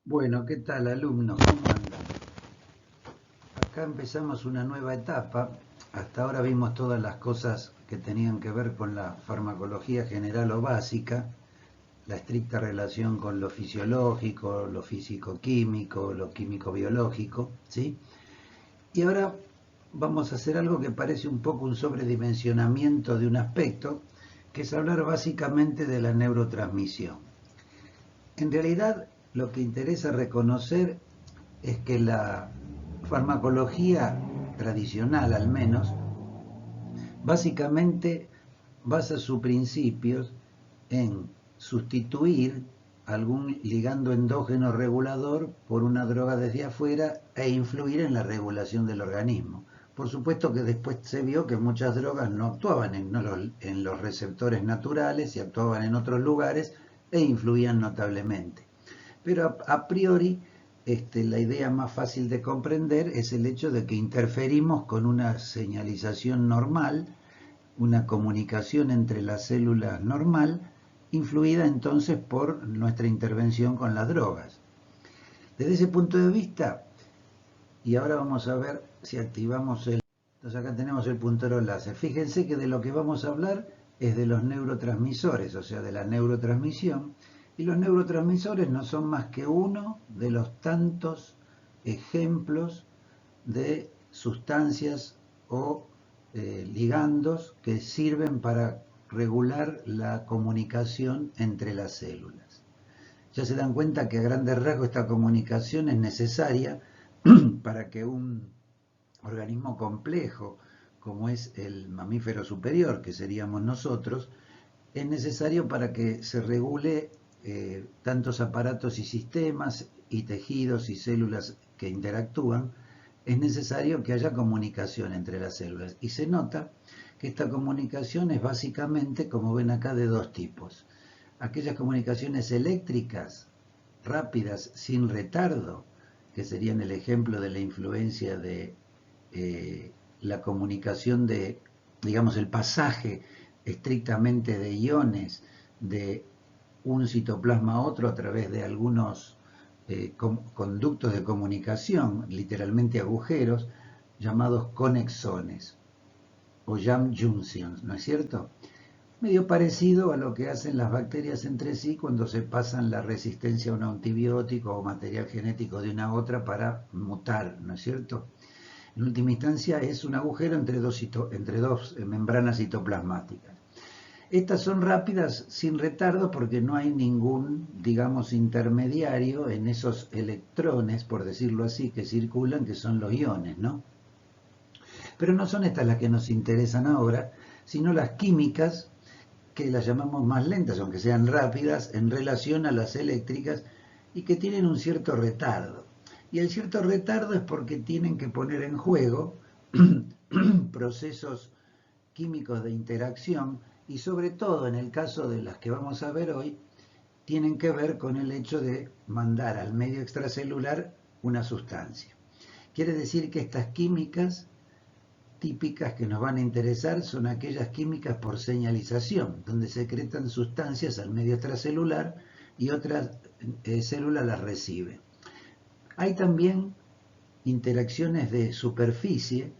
Bueno, ¿qué tal, alumnos? ¿Cómo andan? Acá empezamos una nueva etapa. Hasta ahora vimos todas las cosas que tenían que ver con la farmacología general o básica, la estricta relación con lo fisiológico, lo físico-químico, lo químico-biológico, ¿sí? Y ahora vamos a hacer algo que parece un poco un sobredimensionamiento de un aspecto, que es hablar básicamente de la neurotransmisión. En realidad, lo que interesa reconocer es que la farmacología tradicional, al menos, básicamente basa sus principios en sustituir algún ligando endógeno regulador por una droga desde afuera e influir en la regulación del organismo. Por supuesto que después se vio que muchas drogas no actuaban en los receptores naturales y actuaban en otros lugares e influían notablemente. Pero a priori, la idea más fácil de comprender es el hecho de que interferimos con una señalización normal, una comunicación entre las células normal, influida entonces por nuestra intervención con las drogas. Desde ese punto de vista, y ahora vamos a ver si activamos el... Entonces acá tenemos el puntero láser. Fíjense que de lo que vamos a hablar es de los neurotransmisores, o sea, de la neurotransmisión. Y los neurotransmisores no son más que uno de los tantos ejemplos de sustancias o ligandos que sirven para regular la comunicación entre las células. Ya se dan cuenta que a grandes rasgos esta comunicación es necesaria para que un organismo complejo como es el mamífero superior, que seríamos nosotros, es necesario para que se regule tantos aparatos y sistemas y tejidos y células que interactúan. Es necesario que haya comunicación entre las células. Y se nota que esta comunicación es básicamente, como ven acá, de dos tipos. Aquellas comunicaciones eléctricas, rápidas, sin retardo, que serían el ejemplo de la influencia de la comunicación de, digamos, el pasaje estrictamente de iones de un citoplasma a otro a través de algunos conductos de comunicación, literalmente agujeros, llamados conexones o jam junctions, ¿no es cierto? Medio parecido a lo que hacen las bacterias entre sí cuando se pasan la resistencia a un antibiótico o material genético de una a otra para mutar, ¿no es cierto? En última instancia es un agujero entre dos membranas citoplasmáticas. Estas son rápidas sin retardo porque no hay ningún, digamos, intermediario en esos electrones, por decirlo así, que circulan, que son los iones, ¿no? Pero no son estas las que nos interesan ahora, sino las químicas, que las llamamos más lentas, aunque sean rápidas, en relación a las eléctricas y que tienen un cierto retardo. Y el cierto retardo es porque tienen que poner en juego procesos químicos de interacción y sobre todo en el caso de las que vamos a ver hoy, tienen que ver con el hecho de mandar al medio extracelular una sustancia. Quiere decir que estas químicas típicas que nos van a interesar son aquellas químicas por señalización, donde secretan sustancias al medio extracelular y otras células las reciben. Hay también interacciones de superficie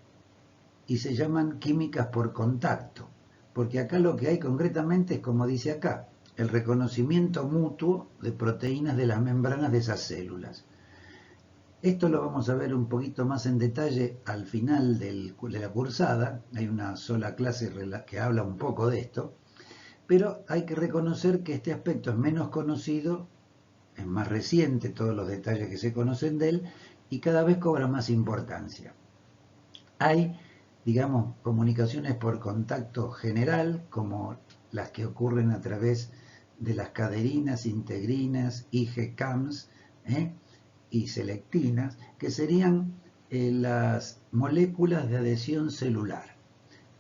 y se llaman químicas por contacto, porque acá lo que hay concretamente es, como dice acá, el reconocimiento mutuo de proteínas de las membranas de esas células. Esto lo vamos a ver un poquito más en detalle al final de la cursada. Hay una sola clase que habla un poco de esto, pero hay que reconocer que este aspecto es menos conocido, es más reciente todos los detalles que se conocen de él y cada vez cobra más importancia. Hay, digamos, comunicaciones por contacto general, como las que ocurren a través de las caderinas, integrinas, IgCAMs, y selectinas, que serían las moléculas de adhesión celular.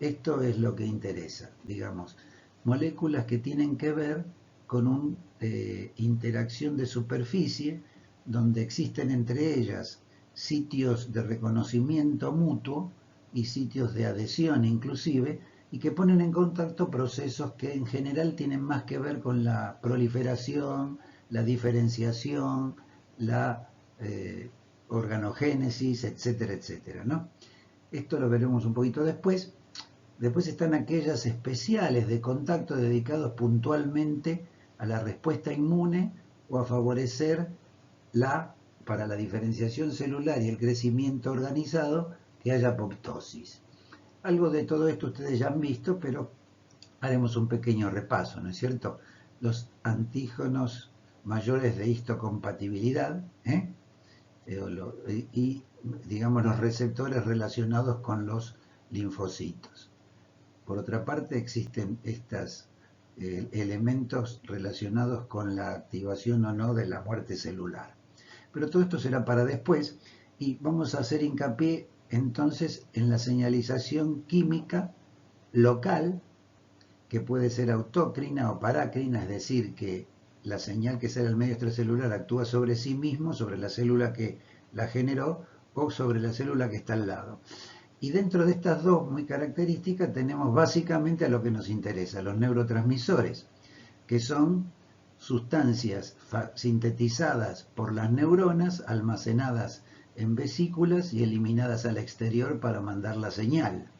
Esto es lo que interesa, digamos, moléculas que tienen que ver con una interacción de superficie donde existen entre ellas sitios de reconocimiento mutuo y sitios de adhesión inclusive, y que ponen en contacto procesos que en general tienen más que ver con la proliferación, la diferenciación, la organogénesis, etcétera, etcétera, ¿no? Esto lo veremos un poquito después. Después están aquellas especiales de contacto dedicados puntualmente a la respuesta inmune o a favorecer para la diferenciación celular y el crecimiento organizado, que haya apoptosis. Algo de todo esto ustedes ya han visto, pero haremos un pequeño repaso, ¿no es cierto? Los antígenos mayores de histocompatibilidad, y digamos los receptores relacionados con los linfocitos. Por otra parte, existen estos elementos relacionados con la activación o no de la muerte celular. Pero todo esto será para después, y vamos a hacer hincapié entonces en la señalización química local, que puede ser autócrina o parácrina, es decir, que la señal que sale del medio extracelular actúa sobre sí mismo, sobre la célula que la generó o sobre la célula que está al lado. Y dentro de estas dos muy características tenemos básicamente a lo que nos interesa, los neurotransmisores, que son sustancias sintetizadas por las neuronas, almacenadas en vesículas y eliminadas al exterior para mandar la señal.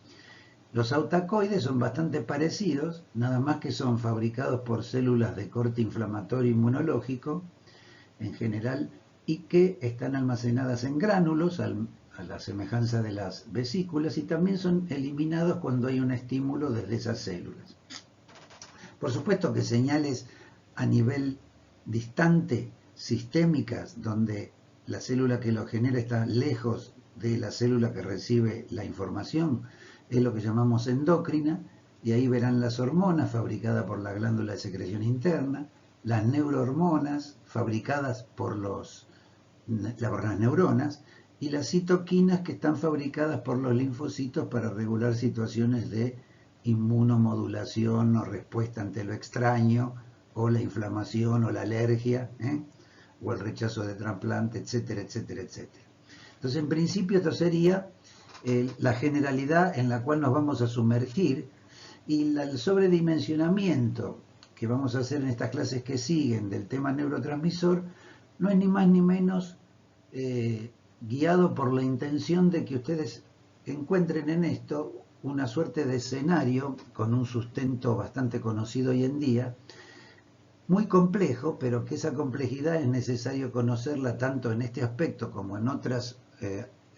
Los autacoides son bastante parecidos, nada más que son fabricados por células de corte inflamatorio inmunológico, en general, y que están almacenadas en gránulos, a la semejanza de las vesículas, y también son eliminados cuando hay un estímulo desde esas células. Por supuesto que señales a nivel distante, sistémicas, donde la célula que lo genera está lejos de la célula que recibe la información, es lo que llamamos endocrina, y ahí verán las hormonas fabricadas por la glándula de secreción interna, las neurohormonas fabricadas por las neuronas, y las citoquinas que están fabricadas por los linfocitos para regular situaciones de inmunomodulación o respuesta ante lo extraño, o la inflamación o la alergia, o el rechazo de trasplante, etcétera, etcétera, etcétera. Entonces, en principio, esto sería la generalidad en la cual nos vamos a sumergir, y el sobredimensionamiento que vamos a hacer en estas clases que siguen del tema neurotransmisor no es ni más ni menos guiado por la intención de que ustedes encuentren en esto una suerte de escenario con un sustento bastante conocido hoy en día, muy complejo, pero que esa complejidad es necesario conocerla tanto en este aspecto como en otras,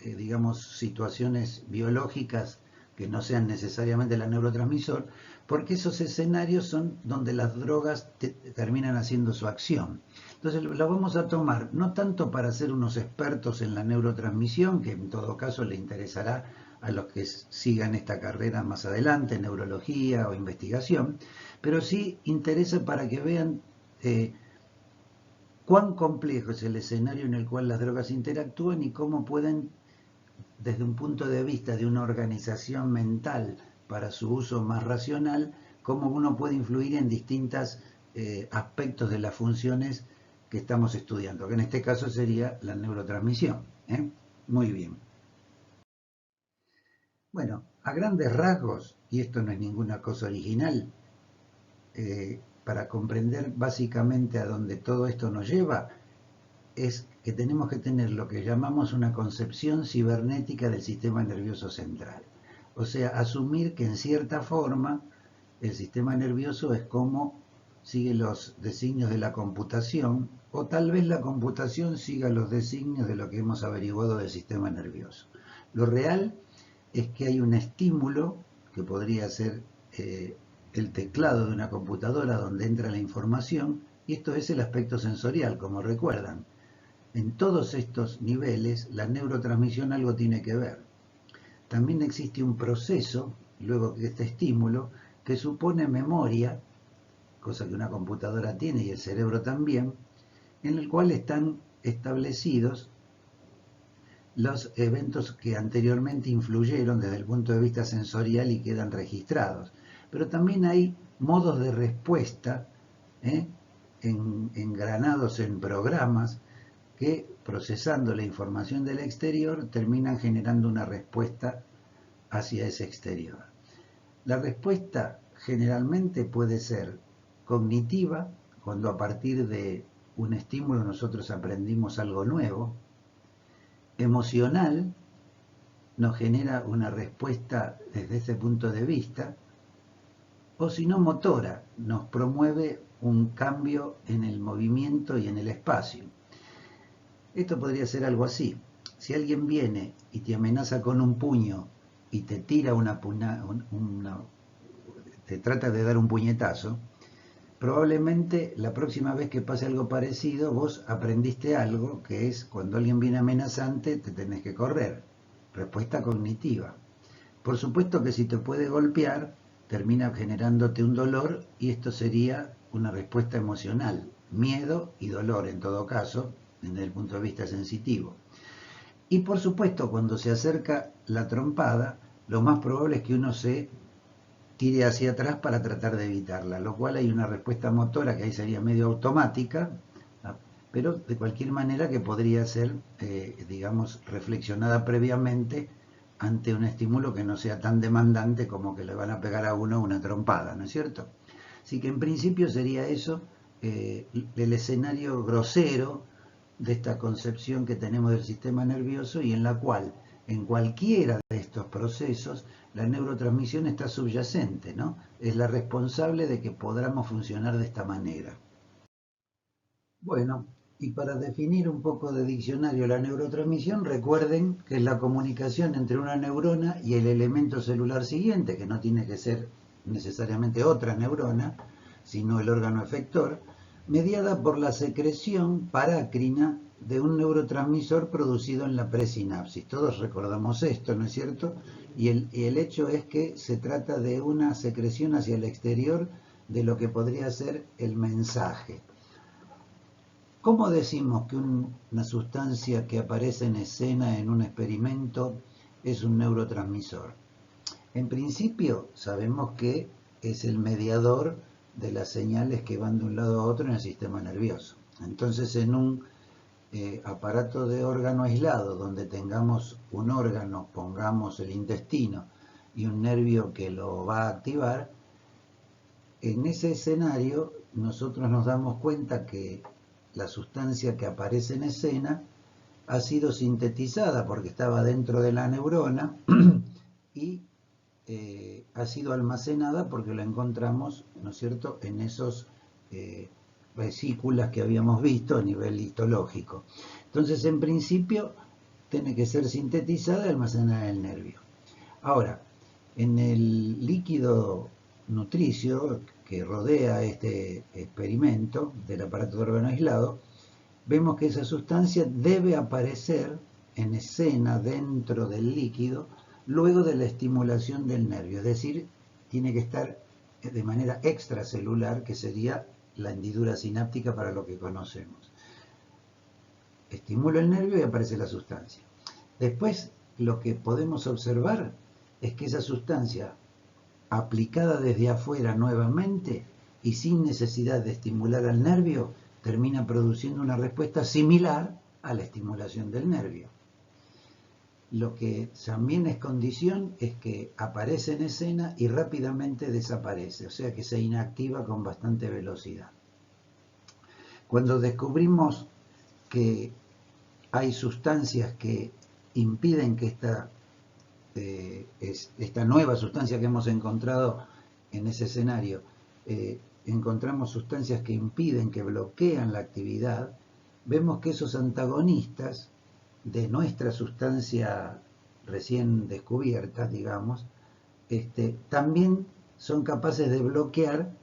digamos, situaciones biológicas que no sean necesariamente el neurotransmisor, porque esos escenarios son donde las drogas terminan haciendo su acción. Entonces lo vamos a tomar no tanto para ser unos expertos en la neurotransmisión, que en todo caso le interesará a los que sigan esta carrera más adelante, neurología o investigación, pero sí interesa para que vean cuán complejo es el escenario en el cual las drogas interactúan y cómo pueden, desde un punto de vista de una organización mental para su uso más racional, cómo uno puede influir en distintos aspectos de las funciones que estamos estudiando, que en este caso sería la neurotransmisión. Muy bien. Bueno, a grandes rasgos, y esto no es ninguna cosa original, para comprender básicamente a dónde todo esto nos lleva, es que tenemos que tener lo que llamamos una concepción cibernética del sistema nervioso central. O sea, asumir que en cierta forma el sistema nervioso es como sigue los designios de la computación, o tal vez la computación siga los designios de lo que hemos averiguado del sistema nervioso. Lo real es que hay un estímulo que podría ser el teclado de una computadora donde entra la información, y esto es el aspecto sensorial, como recuerdan. En todos estos niveles la neurotransmisión algo tiene que ver. También existe un proceso, luego que este estímulo, que supone memoria, cosa que una computadora tiene y el cerebro también, en el cual están establecidos los eventos que anteriormente influyeron desde el punto de vista sensorial y quedan registrados. Pero también hay modos de respuesta engranados en programas que, procesando la información del exterior, terminan generando una respuesta hacia ese exterior. La respuesta generalmente puede ser cognitiva, cuando a partir de un estímulo nosotros aprendimos algo nuevo. Emocional nos genera una respuesta desde ese punto de vista, o si no motora, nos promueve un cambio en el movimiento y en el espacio. Esto podría ser algo así. Si alguien viene y te amenaza con un puño y te tira te trata de dar un puñetazo, probablemente la próxima vez que pase algo parecido, vos aprendiste algo, que es cuando alguien viene amenazante, te tenés que correr. Respuesta cognitiva. Por supuesto que si te puede golpear, termina generándote un dolor y esto sería una respuesta emocional. Miedo y dolor en todo caso, desde el punto de vista sensitivo. Y por supuesto, cuando se acerca la trompada, lo más probable es que uno se tire hacia atrás para tratar de evitarla, lo cual hay una respuesta motora que ahí sería medio automática, pero de cualquier manera que podría ser, digamos, reflexionada previamente ante un estímulo que no sea tan demandante como que le van a pegar a uno una trompada, ¿no es cierto? Así que en principio sería eso, el escenario grosero de esta concepción que tenemos del sistema nervioso y en la cual en cualquiera de estos procesos la neurotransmisión está subyacente, ¿no? Es la responsable de que podamos funcionar de esta manera. Bueno, y para definir un poco de diccionario la neurotransmisión, recuerden que es la comunicación entre una neurona y el elemento celular siguiente, que no tiene que ser necesariamente otra neurona, sino el órgano efector, mediada por la secreción parácrina de un neurotransmisor producido en la presinapsis. Todos recordamos esto, ¿no es cierto? Y el hecho es que se trata de una secreción hacia el exterior de lo que podría ser el mensaje. ¿Cómo decimos que una sustancia que aparece en escena en un experimento es un neurotransmisor? En principio sabemos que es el mediador de las señales que van de un lado a otro en el sistema nervioso. Entonces, en un aparato de órgano aislado donde tengamos un órgano, pongamos el intestino, y un nervio que lo va a activar, en ese escenario nosotros nos damos cuenta que la sustancia que aparece en escena ha sido sintetizada porque estaba dentro de la neurona y ha sido almacenada porque la encontramos, ¿no es cierto?, en esos vesículas que habíamos visto a nivel histológico. Entonces, en principio, tiene que ser sintetizada y almacenada en el nervio. Ahora, en el líquido nutricio que rodea este experimento del aparato de órgano aislado, vemos que esa sustancia debe aparecer en escena dentro del líquido luego de la estimulación del nervio, es decir, tiene que estar de manera extracelular, que sería la hendidura sináptica para lo que conocemos. Estimula el nervio y aparece la sustancia. Después, lo que podemos observar es que esa sustancia, aplicada desde afuera nuevamente y sin necesidad de estimular al nervio, termina produciendo una respuesta similar a la estimulación del nervio. Lo que también es condición es que aparece en escena y rápidamente desaparece, o sea que se inactiva con bastante velocidad. Cuando descubrimos que hay sustancias que impiden que esta nueva sustancia que hemos encontrado en ese escenario, encontramos sustancias que impiden, que bloquean la actividad, vemos que esos antagonistas de nuestra sustancia recién descubierta, digamos, también son capaces de bloquear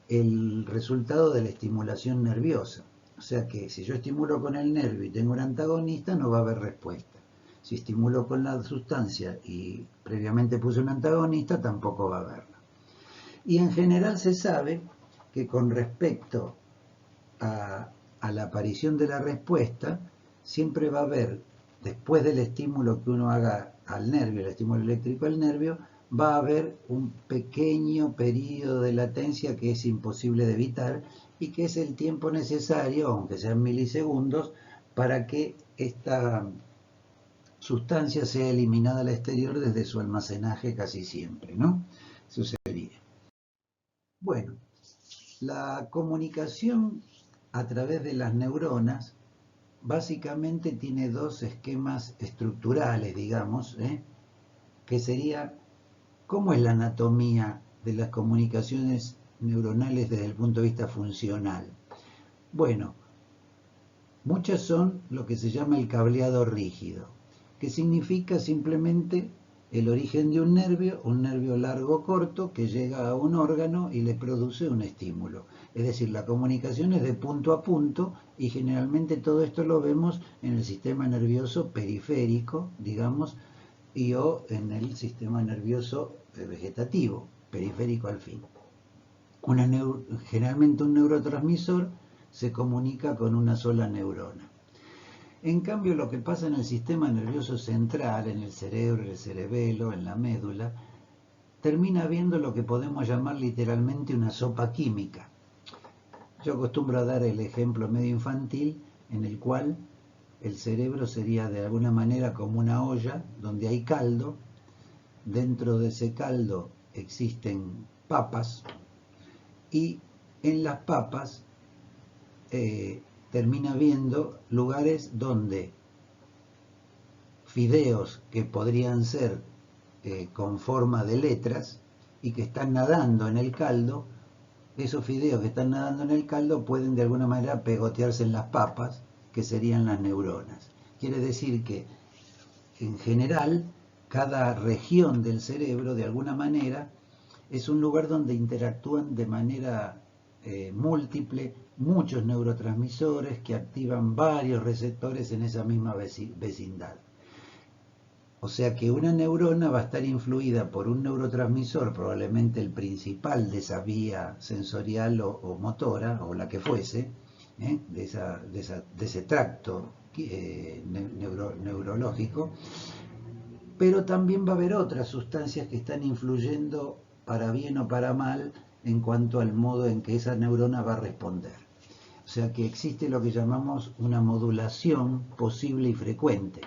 el resultado de la estimulación nerviosa. O sea que si yo estimulo con el nervio y tengo un antagonista, no va a haber respuesta. Si estimulo con la sustancia y previamente puse un antagonista, tampoco va a haberla. Y en general se sabe que con respecto a la aparición de la respuesta, siempre va a haber, después del estímulo que uno haga al nervio, el estímulo eléctrico al nervio, va a haber un pequeño periodo de latencia que es imposible de evitar y que es el tiempo necesario, aunque sean milisegundos, para que esta sustancia sea eliminada al exterior desde su almacenaje casi siempre, ¿no? Eso sería. Bueno, la comunicación a través de las neuronas, básicamente tiene dos esquemas estructurales, digamos, que sería cómo es la anatomía de las comunicaciones neuronales desde el punto de vista funcional. Bueno, muchas son lo que se llama el cableado rígido, que significa simplemente el origen de un nervio largo o corto que llega a un órgano y le produce un estímulo. Es decir, la comunicación es de punto a punto y generalmente todo esto lo vemos en el sistema nervioso periférico, digamos, y o en el sistema nervioso vegetativo, periférico al fin. Generalmente un neurotransmisor se comunica con una sola neurona. En cambio, lo que pasa en el sistema nervioso central, en el cerebro, en el cerebelo, en la médula, termina viendo lo que podemos llamar literalmente una sopa química. Yo acostumbro a dar el ejemplo medio infantil en el cual el cerebro sería de alguna manera como una olla donde hay caldo, dentro de ese caldo existen papas y en las papas termina viendo lugares donde fideos que podrían ser con forma de letras y que están nadando en el caldo, esos fideos que están nadando en el caldo pueden de alguna manera pegotearse en las papas, que serían las neuronas. Quiere decir que en general cada región del cerebro de alguna manera es un lugar donde interactúan de manera múltiple muchos neurotransmisores que activan varios receptores en esa misma vecindad. O sea que una neurona va a estar influida por un neurotransmisor, probablemente el principal de esa vía sensorial o motora, o la que fuese, de ese tracto neurológico, pero también va a haber otras sustancias que están influyendo para bien o para mal en cuanto al modo en que esa neurona va a responder. O sea que existe lo que llamamos una modulación posible y frecuente.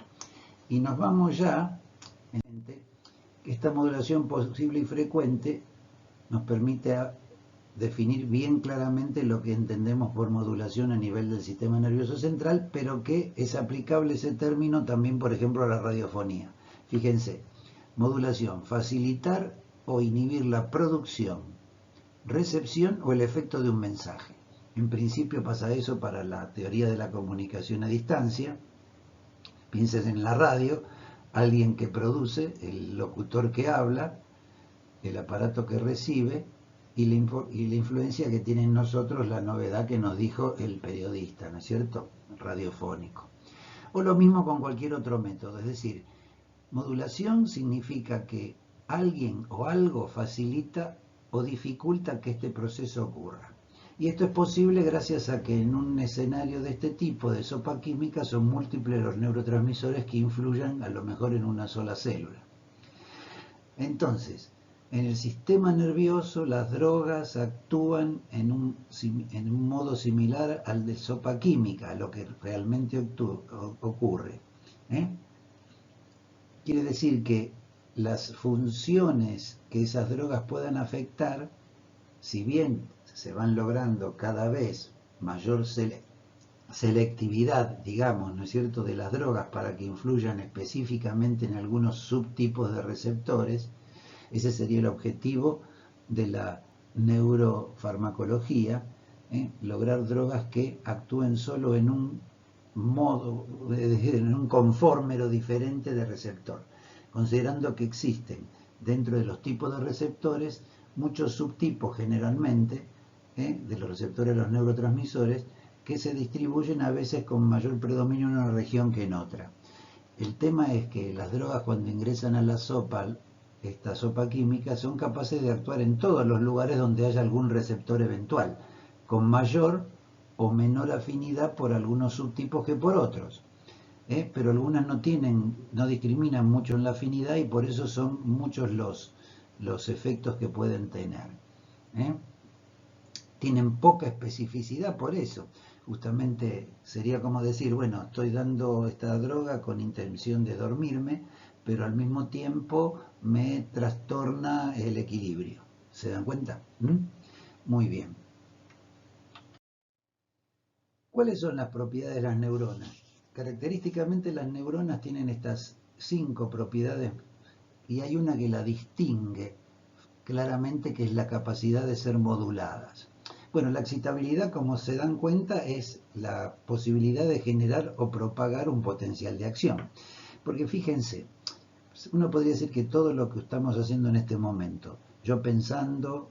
Y nos vamos ya, que esta modulación posible y frecuente nos permite definir bien claramente lo que entendemos por modulación a nivel del sistema nervioso central, pero que es aplicable ese término también, por ejemplo, a la radiofonía. Fíjense, modulación, facilitar o inhibir la producción, recepción o el efecto de un mensaje. En principio pasa eso para la teoría de la comunicación a distancia. Piensen en la radio, alguien que produce, el locutor que habla, el aparato que recibe y la influencia que tiene en nosotros la novedad que nos dijo el periodista, ¿no es cierto? Radiofónico. O lo mismo con cualquier otro método, es decir, modulación significa que alguien o algo facilita o dificulta que este proceso ocurra. Y esto es posible gracias a que en un escenario de este tipo de sopa química son múltiples los neurotransmisores que influyen a lo mejor en una sola célula. Entonces, en el sistema nervioso las drogas actúan en un modo similar al de sopa química, a lo que realmente ocurre. Quiere decir que las funciones que esas drogas puedan afectar, si bien se van logrando cada vez mayor selectividad, digamos, ¿no es cierto?, de las drogas para que influyan específicamente en algunos subtipos de receptores, ese sería el objetivo de la neurofarmacología, lograr drogas que actúen solo en un modo, es decir, en un conformero diferente de receptor, considerando que existen dentro de los tipos de receptores muchos subtipos generalmente de los receptores de los neurotransmisores que se distribuyen a veces con mayor predominio en una región que en otra. El tema es que las drogas cuando ingresan a la sopa, esta sopa química, son capaces de actuar en todos los lugares donde haya algún receptor eventual, con mayor o menor afinidad por algunos subtipos que por otros. Pero algunas no discriminan mucho en la afinidad y por eso son muchos los efectos que pueden tener. Tienen poca especificidad por eso. Justamente sería como decir, bueno, estoy dando esta droga con intención de dormirme, pero al mismo tiempo me trastorna el equilibrio. ¿Se dan cuenta? Muy bien. ¿Cuáles son las propiedades de las neuronas? Característicamente las neuronas tienen estas 5 propiedades y hay una que la distingue claramente, que es la capacidad de ser moduladas. Bueno, la excitabilidad, como se dan cuenta, es la posibilidad de generar o propagar un potencial de acción. Porque fíjense, uno podría decir que todo lo que estamos haciendo en este momento, yo pensando,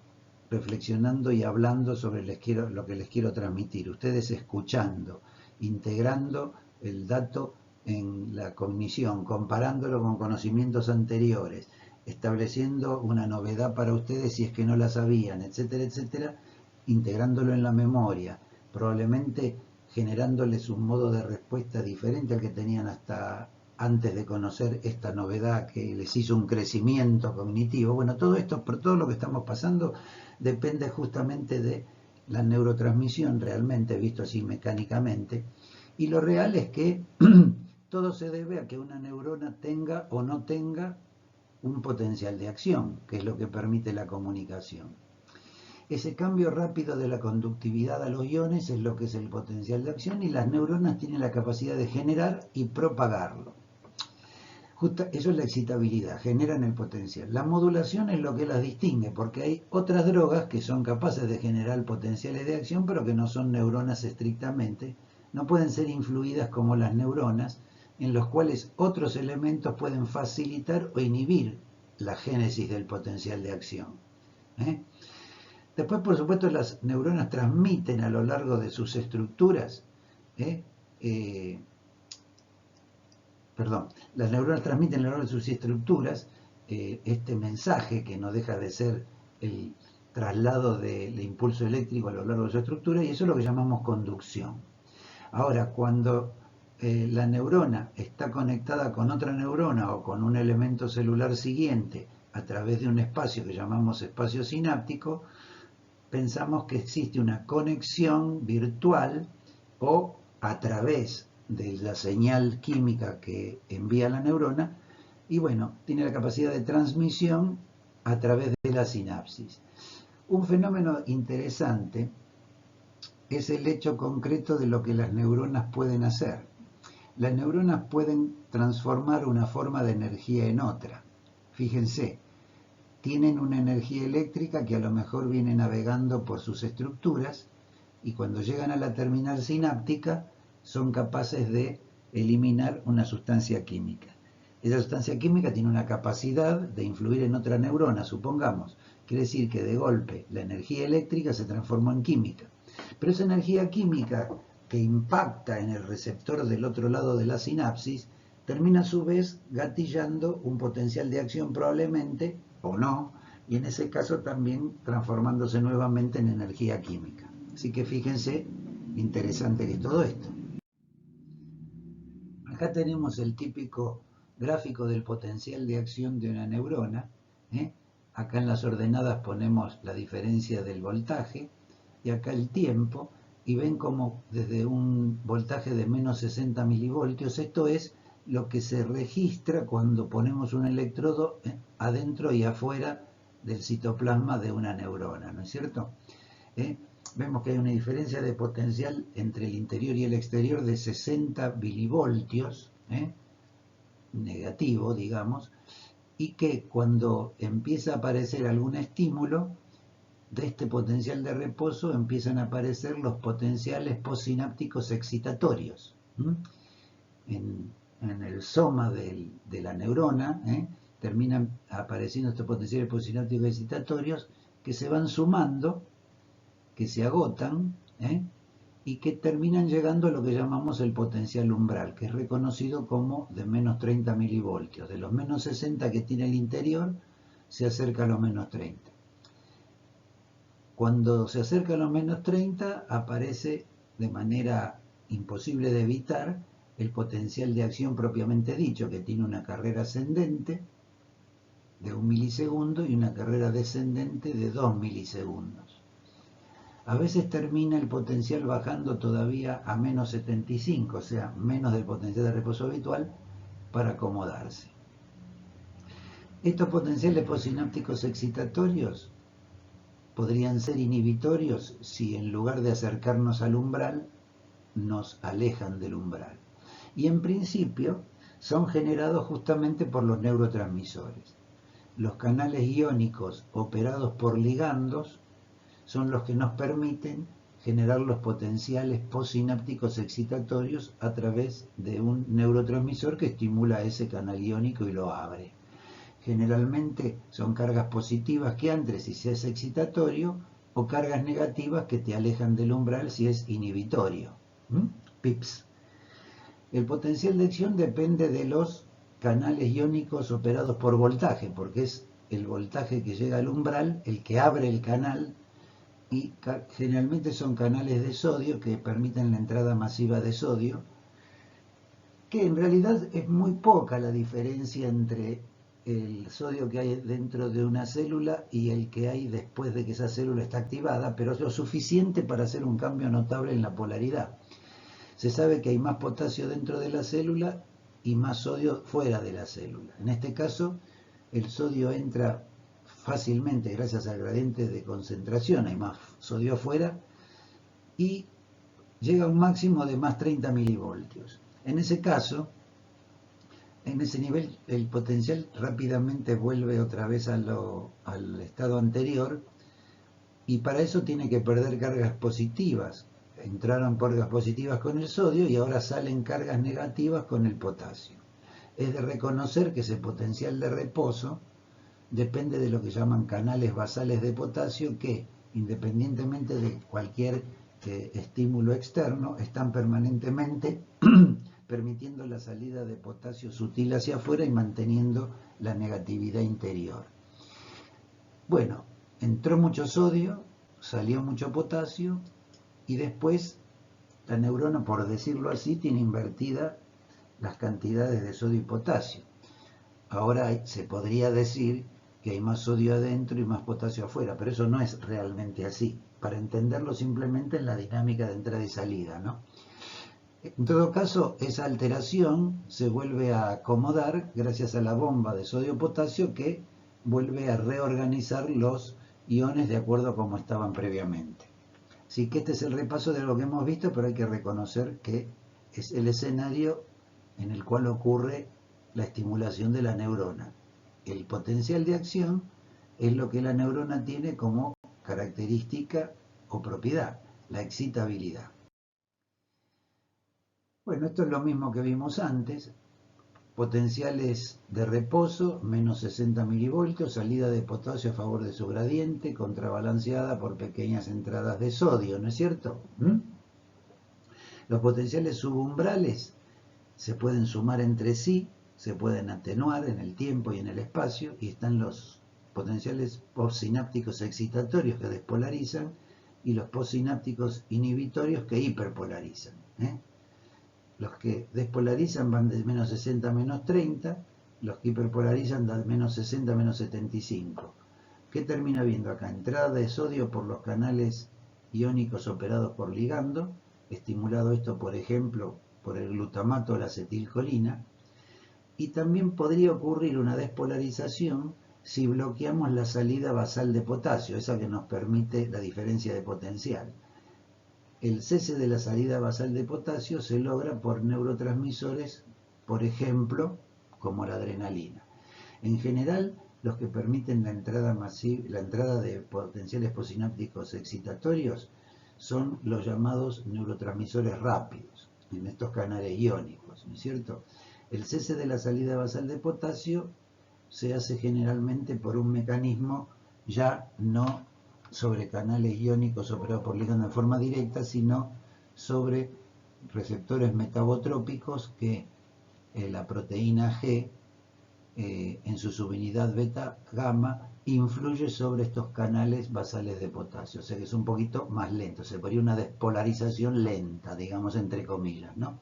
reflexionando y hablando sobre lo que les quiero transmitir, ustedes escuchando, integrando el dato en la cognición, comparándolo con conocimientos anteriores, estableciendo una novedad para ustedes si es que no la sabían, etcétera, etcétera, integrándolo en la memoria, probablemente generándoles un modo de respuesta diferente al que tenían hasta antes de conocer esta novedad que les hizo un crecimiento cognitivo. Bueno, todo esto, por todo lo que estamos pasando, depende justamente de la neurotransmisión, realmente visto así mecánicamente, y lo real es que todo se debe a que una neurona tenga o no tenga un potencial de acción, que es lo que permite la comunicación. Ese cambio rápido de la conductividad a los iones es lo que es el potencial de acción, y las neuronas tienen la capacidad de generar y propagarlo. Eso es la excitabilidad, generan el potencial. La modulación es lo que las distingue, porque hay otras drogas que son capaces de generar potenciales de acción, pero que no son neuronas estrictamente, no pueden ser influidas como las neuronas, en los cuales otros elementos pueden facilitar o inhibir la génesis del potencial de acción. Después, por supuesto, las neuronas transmiten a lo largo de sus estructuras, las neuronas transmiten a lo largo de sus estructuras este mensaje que no deja de ser el traslado del impulso eléctrico a lo largo de su estructura, y eso es lo que llamamos conducción. Ahora, cuando la neurona está conectada con otra neurona o con un elemento celular siguiente a través de un espacio que llamamos espacio sináptico, pensamos que existe una conexión virtual o a través de la señal química que envía la neurona, y bueno, tiene la capacidad de transmisión a través de la sinapsis. Un fenómeno interesante es el hecho concreto de lo que las neuronas pueden hacer. Las neuronas pueden transformar una forma de energía en otra. Fíjense, tienen una energía eléctrica que a lo mejor viene navegando por sus estructuras, y cuando llegan a la terminal sináptica son capaces de eliminar una sustancia química. Esa sustancia química tiene una capacidad de influir en otra neurona, supongamos. Quiere decir que de golpe la energía eléctrica se transformó en química. Pero esa energía química que impacta en el receptor del otro lado de la sinapsis termina a su vez gatillando un potencial de acción probablemente, o no, y en ese caso también transformándose nuevamente en energía química. Así que fíjense, interesante que es todo esto. Acá tenemos el típico gráfico del potencial de acción de una neurona. Acá en las ordenadas ponemos la diferencia del voltaje, y acá el tiempo, y ven como desde un voltaje de menos 60 milivoltios, esto es lo que se registra cuando ponemos un electrodo adentro y afuera del citoplasma de una neurona, ¿no es cierto? Vemos que hay una diferencia de potencial entre el interior y el exterior de 60 milivoltios, negativo, digamos, y que cuando empieza a aparecer algún estímulo de este potencial de reposo empiezan a aparecer los potenciales postsinápticos excitatorios. En el soma de la neurona terminan apareciendo estos potenciales postsinápticos excitatorios que se van sumando, que se agotan, y que terminan llegando a lo que llamamos el potencial umbral, que es reconocido como de menos 30 milivoltios. De los menos 60 que tiene el interior, se acerca a los menos 30. Cuando se acerca a los menos 30, aparece de manera imposible de evitar el potencial de acción propiamente dicho, que tiene una carrera ascendente de 1 milisegundo y una carrera descendente de 2 milisegundos. A veces termina el potencial bajando todavía a menos 75, o sea, menos del potencial de reposo habitual, para acomodarse. Estos potenciales postsinápticos excitatorios podrían ser inhibitorios si en lugar de acercarnos al umbral nos alejan del umbral. Y en principio son generados justamente por los neurotransmisores. Los canales iónicos operados por ligandos son los que nos permiten generar los potenciales postsinápticos excitatorios a través de un neurotransmisor que estimula ese canal iónico y lo abre. Generalmente son cargas positivas que entran si es excitatorio o cargas negativas que te alejan del umbral si es inhibitorio. PIPS. El potencial de acción depende de los canales iónicos operados por voltaje, porque es el voltaje que llega al umbral el que abre el canal, y generalmente son canales de sodio que permiten la entrada masiva de sodio, que en realidad es muy poca la diferencia entre el sodio que hay dentro de una célula y el que hay después de que esa célula está activada, pero es lo suficiente para hacer un cambio notable en la polaridad. Se sabe que hay más potasio dentro de la célula y más sodio fuera de la célula. En este caso, el sodio entra fácilmente gracias al gradiente de concentración, hay más sodio afuera, y llega a un máximo de más 30 milivoltios. En ese caso, en ese nivel, el potencial rápidamente vuelve otra vez al estado anterior, y para eso tiene que perder cargas positivas. Entraron cargas positivas con el sodio y ahora salen cargas negativas con el potasio. Es de reconocer que ese potencial de reposo depende de lo que llaman canales basales de potasio, que independientemente de cualquier estímulo externo están permanentemente permitiendo la salida de potasio sutil hacia afuera y manteniendo la negatividad interior. Bueno, entró mucho sodio, salió mucho potasio, y después la neurona, por decirlo así, tiene invertida las cantidades de sodio y potasio. Ahora se podría decir que hay más sodio adentro y más potasio afuera, pero eso no es realmente así, para entenderlo simplemente en la dinámica de entrada y salida, ¿no? En todo caso, esa alteración se vuelve a acomodar gracias a la bomba de sodio-potasio que vuelve a reorganizar los iones de acuerdo a como estaban previamente. Así que este es el repaso de lo que hemos visto, pero hay que reconocer que es el escenario en el cual ocurre la estimulación de la neurona. El potencial de acción es lo que la neurona tiene como característica o propiedad, la excitabilidad. Bueno, esto es lo mismo que vimos antes. Potenciales de reposo, menos 60 milivoltios, salida de potasio a favor de su gradiente, contrabalanceada por pequeñas entradas de sodio, ¿no es cierto? Los potenciales subumbrales se pueden sumar entre sí, se pueden atenuar en el tiempo y en el espacio, y están los potenciales postsinápticos excitatorios que despolarizan y los postsinápticos inhibitorios que hiperpolarizan. Los que despolarizan van de menos 60 a menos 30, los que hiperpolarizan de menos 60 a menos 75. ¿Qué termina viendo acá? Entrada de sodio por los canales iónicos operados por ligando, estimulado esto, por ejemplo, por el glutamato o la acetilcolina, y también podría ocurrir una despolarización si bloqueamos la salida basal de potasio, esa que nos permite la diferencia de potencial. El cese de la salida basal de potasio se logra por neurotransmisores, por ejemplo, como la adrenalina. En general, los que permiten la entrada de potenciales postsinápticos excitatorios son los llamados neurotransmisores rápidos, en estos canales iónicos, ¿no es cierto? El cese de la salida basal de potasio se hace generalmente por un mecanismo ya no sobre canales iónicos operados por ligando en forma directa, sino sobre receptores metabotrópicos que la proteína G, en su subunidad beta-gamma, influye sobre estos canales basales de potasio, o sea que es un poquito más lento, se podría una despolarización lenta, digamos entre comillas, ¿no?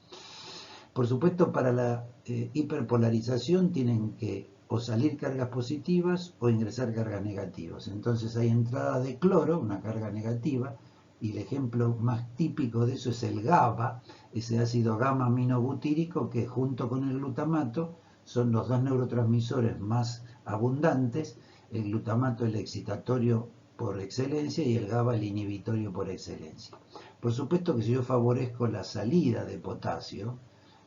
Por supuesto, para la hiperpolarización tienen que o salir cargas positivas o ingresar cargas negativas. Entonces hay entrada de cloro, una carga negativa, y el ejemplo más típico de eso es el GABA, ese ácido gamma aminobutírico que junto con el glutamato son los dos neurotransmisores más abundantes, el glutamato el excitatorio por excelencia y el GABA el inhibitorio por excelencia. Por supuesto que si yo favorezco la salida de potasio,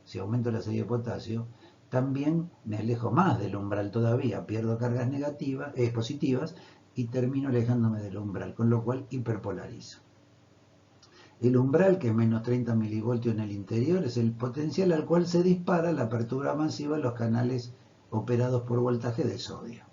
si aumento la salida de potasio, también me alejo más del umbral todavía, pierdo cargas negativas, positivas y termino alejándome del umbral, con lo cual hiperpolarizo. El umbral, que es menos 30 milivoltios en el interior, es el potencial al cual se dispara la apertura masiva en los canales operados por voltaje de sodio.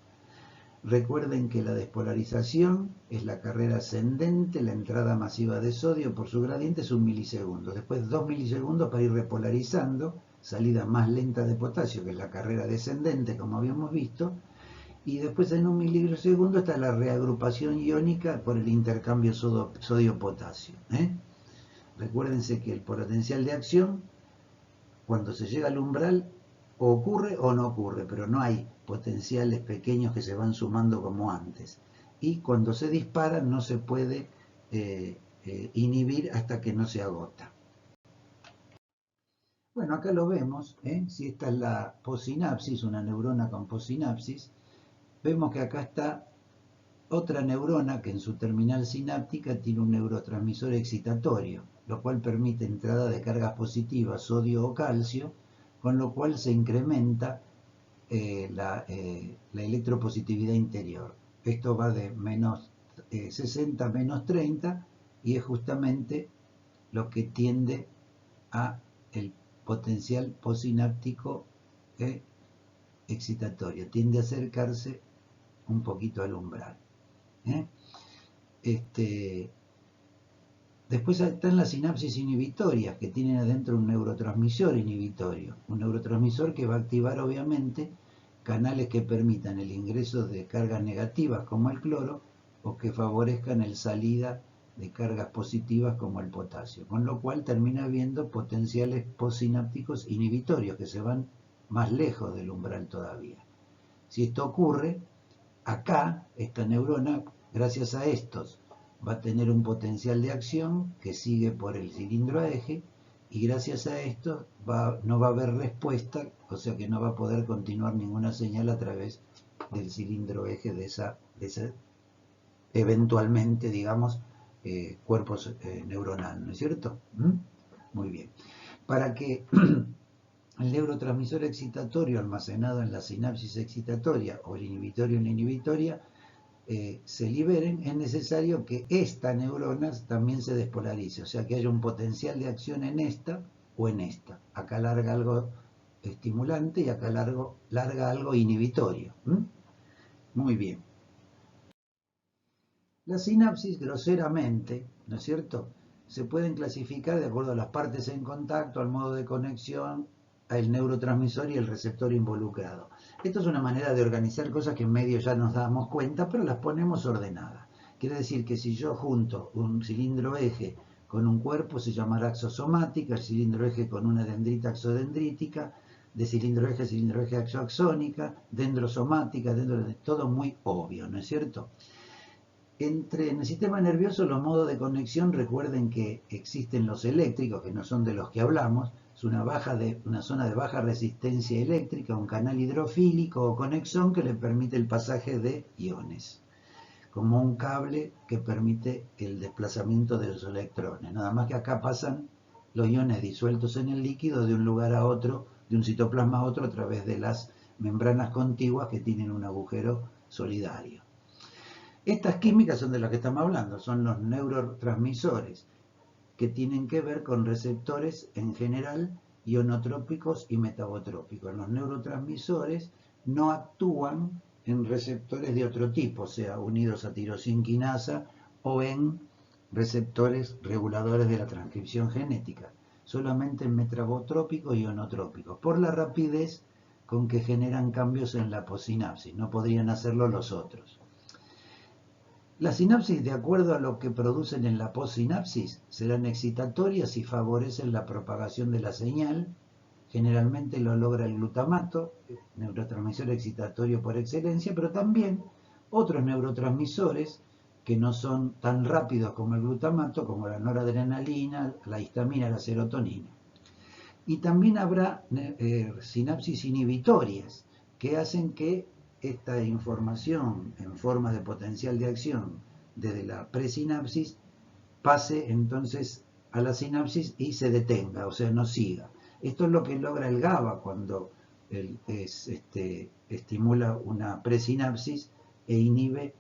Recuerden que la despolarización es la carrera ascendente, la entrada masiva de sodio por su gradiente es 1 milisegundo. Después 2 milisegundos para ir repolarizando, salida más lenta de potasio, que es la carrera descendente, como habíamos visto. Y después en 1 milisegundo está la reagrupación iónica por el intercambio sodio-potasio. Recuérdense que el potencial de acción, cuando se llega al umbral, o ocurre o no ocurre, pero no hay potenciales pequeños que se van sumando como antes. Y cuando se dispara no se puede inhibir hasta que no se agota. Bueno, acá lo vemos, si esta es la possinapsis, una neurona con possinapsis, vemos que acá está otra neurona que en su terminal sináptica tiene un neurotransmisor excitatorio, lo cual permite entrada de cargas positivas, sodio o calcio, con lo cual se incrementa la electropositividad interior. Esto va de menos 60 a menos 30 y es justamente lo que tiende a el potencial postsináptico excitatorio, tiende a acercarse un poquito al umbral. Después están las sinapsis inhibitorias, que tienen adentro un neurotransmisor inhibitorio, un neurotransmisor que va a activar obviamente canales que permitan el ingreso de cargas negativas como el cloro o que favorezcan el salida de cargas positivas como el potasio, con lo cual termina habiendo potenciales postsinápticos inhibitorios que se van más lejos del umbral todavía. Si esto ocurre, acá esta neurona, gracias a estos, va a tener un potencial de acción que sigue por el cilindro a eje y gracias a esto no va a haber respuesta, o sea que no va a poder continuar ninguna señal a través del cilindro eje de esa eventualmente, digamos, cuerpo neuronal, ¿no es cierto? Muy bien. Para que el neurotransmisor excitatorio almacenado en la sinapsis excitatoria o el inhibitorio en la inhibitoria se liberen, es necesario que esta neurona también se despolarice, o sea que haya un potencial de acción en esta o en esta. Acá larga algo estimulante y acá larga algo inhibitorio. Muy bien. Las sinapsis, groseramente, ¿no es cierto?, se pueden clasificar de acuerdo a las partes en contacto, al modo de conexión, al neurotransmisor y el receptor involucrado. Esto es una manera de organizar cosas que en medio ya nos damos cuenta, pero las ponemos ordenadas. Quiere decir que si yo junto un cilindro eje con un cuerpo, se llamará axosomática, el cilindro eje con una dendrita axodendrítica, de cilindro eje axoaxónica, dendrosomática, todo muy obvio, ¿no es cierto? En el sistema nervioso los modos de conexión, recuerden que existen los eléctricos, que no son de los que hablamos, es una zona de baja resistencia eléctrica, un canal hidrofílico o conexón que le permite el pasaje de iones, como un cable que permite el desplazamiento de los electrones. Nada más que acá pasan los iones disueltos en el líquido de un lugar a otro, de un citoplasma a otro, a través de las membranas contiguas que tienen un agujero solidario. Estas químicas son de las que estamos hablando, son los neurotransmisores, que tienen que ver con receptores en general ionotrópicos y metabotrópicos. Los neurotransmisores no actúan en receptores de otro tipo, o sea, unidos a tirosinquinasa o en receptores reguladores de la transcripción genética, solamente en metabotrópicos y ionotrópicos, por la rapidez con que generan cambios en la possinapsis, no podrían hacerlo los otros. Las sinapsis, de acuerdo a lo que producen en la postsinapsis, serán excitatorias y favorecen la propagación de la señal. Generalmente lo logra el glutamato, neurotransmisor excitatorio por excelencia, pero también otros neurotransmisores que no son tan rápidos como el glutamato, como la noradrenalina, la histamina, la serotonina. Y también habrá sinapsis inhibitorias que hacen que esta información en forma de potencial de acción desde la presinapsis pase entonces a la sinapsis y se detenga, o sea, no siga. Esto es lo que logra el GABA cuando estimula una presinapsis e inhibe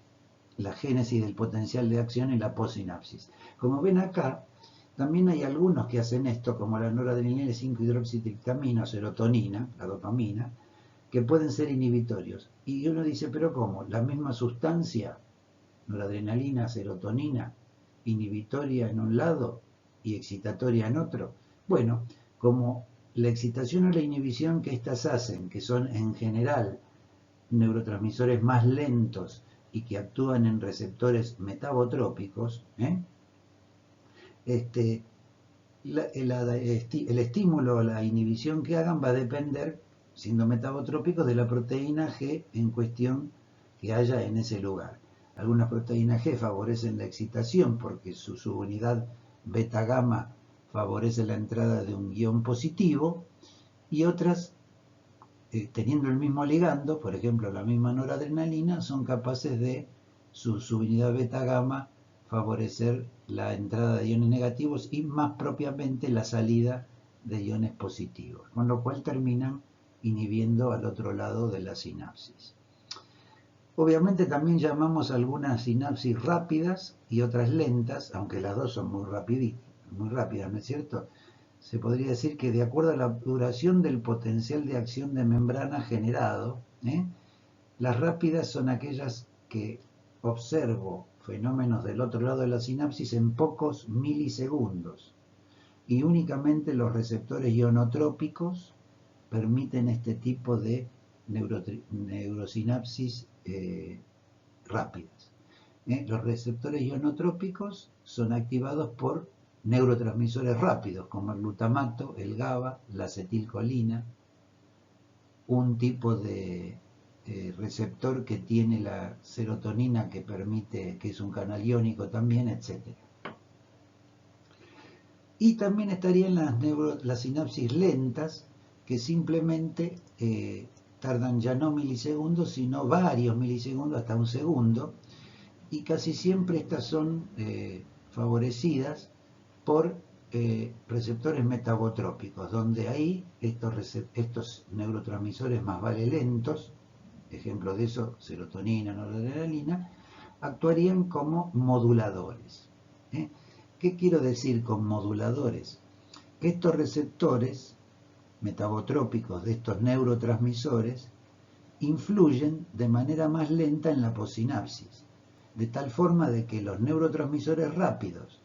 la génesis del potencial de acción en la possinapsis. Como ven acá, también hay algunos que hacen esto, como la noradrenalina 5-hidroxitriptamina o serotonina, la dopamina, que pueden ser inhibitorios. Y uno dice, ¿pero cómo? ¿La misma sustancia, noradrenalina, serotonina, inhibitoria en un lado y excitatoria en otro? Bueno, como la excitación o la inhibición que éstas hacen, que son en general neurotransmisores más lentos y que actúan en receptores metabotrópicos, el estímulo o la inhibición que hagan va a depender, siendo metabotrópicos, de la proteína G en cuestión que haya en ese lugar. Algunas proteínas G favorecen la excitación porque su subunidad beta-gamma favorece la entrada de un guión positivo, y otras, teniendo el mismo ligando, por ejemplo la misma noradrenalina, son capaces de su subunidad beta-gamma favorecer la entrada de iones negativos y más propiamente la salida de iones positivos, con lo cual terminan inhibiendo al otro lado de la sinapsis. Obviamente también llamamos algunas sinapsis rápidas y otras lentas, aunque las dos son muy rápidas, ¿no es cierto? Se podría decir que de acuerdo a la duración del potencial de acción de membrana generado, las rápidas son aquellas que observo fenómenos del otro lado de la sinapsis en pocos milisegundos, y únicamente los receptores ionotrópicos permiten este tipo de neurosinapsis rápidas. Los receptores ionotrópicos son activados por neurotransmisores rápidos como el glutamato, el GABA, la acetilcolina, un tipo de receptor que tiene la serotonina que permite, que es un canal iónico también, etc. Y también estarían las sinapsis lentas, que simplemente tardan ya no milisegundos, sino varios milisegundos, hasta un segundo, y casi siempre estas son favorecidas por receptores metabotrópicos, donde ahí estos neurotransmisores más vale lentos, ejemplo de eso, serotonina, noradrenalina, actuarían como moduladores. ¿Qué quiero decir con moduladores? Que estos receptores metabotrópicos de estos neurotransmisores influyen de manera más lenta en la possinapsis, de tal forma de que los neurotransmisores rápidos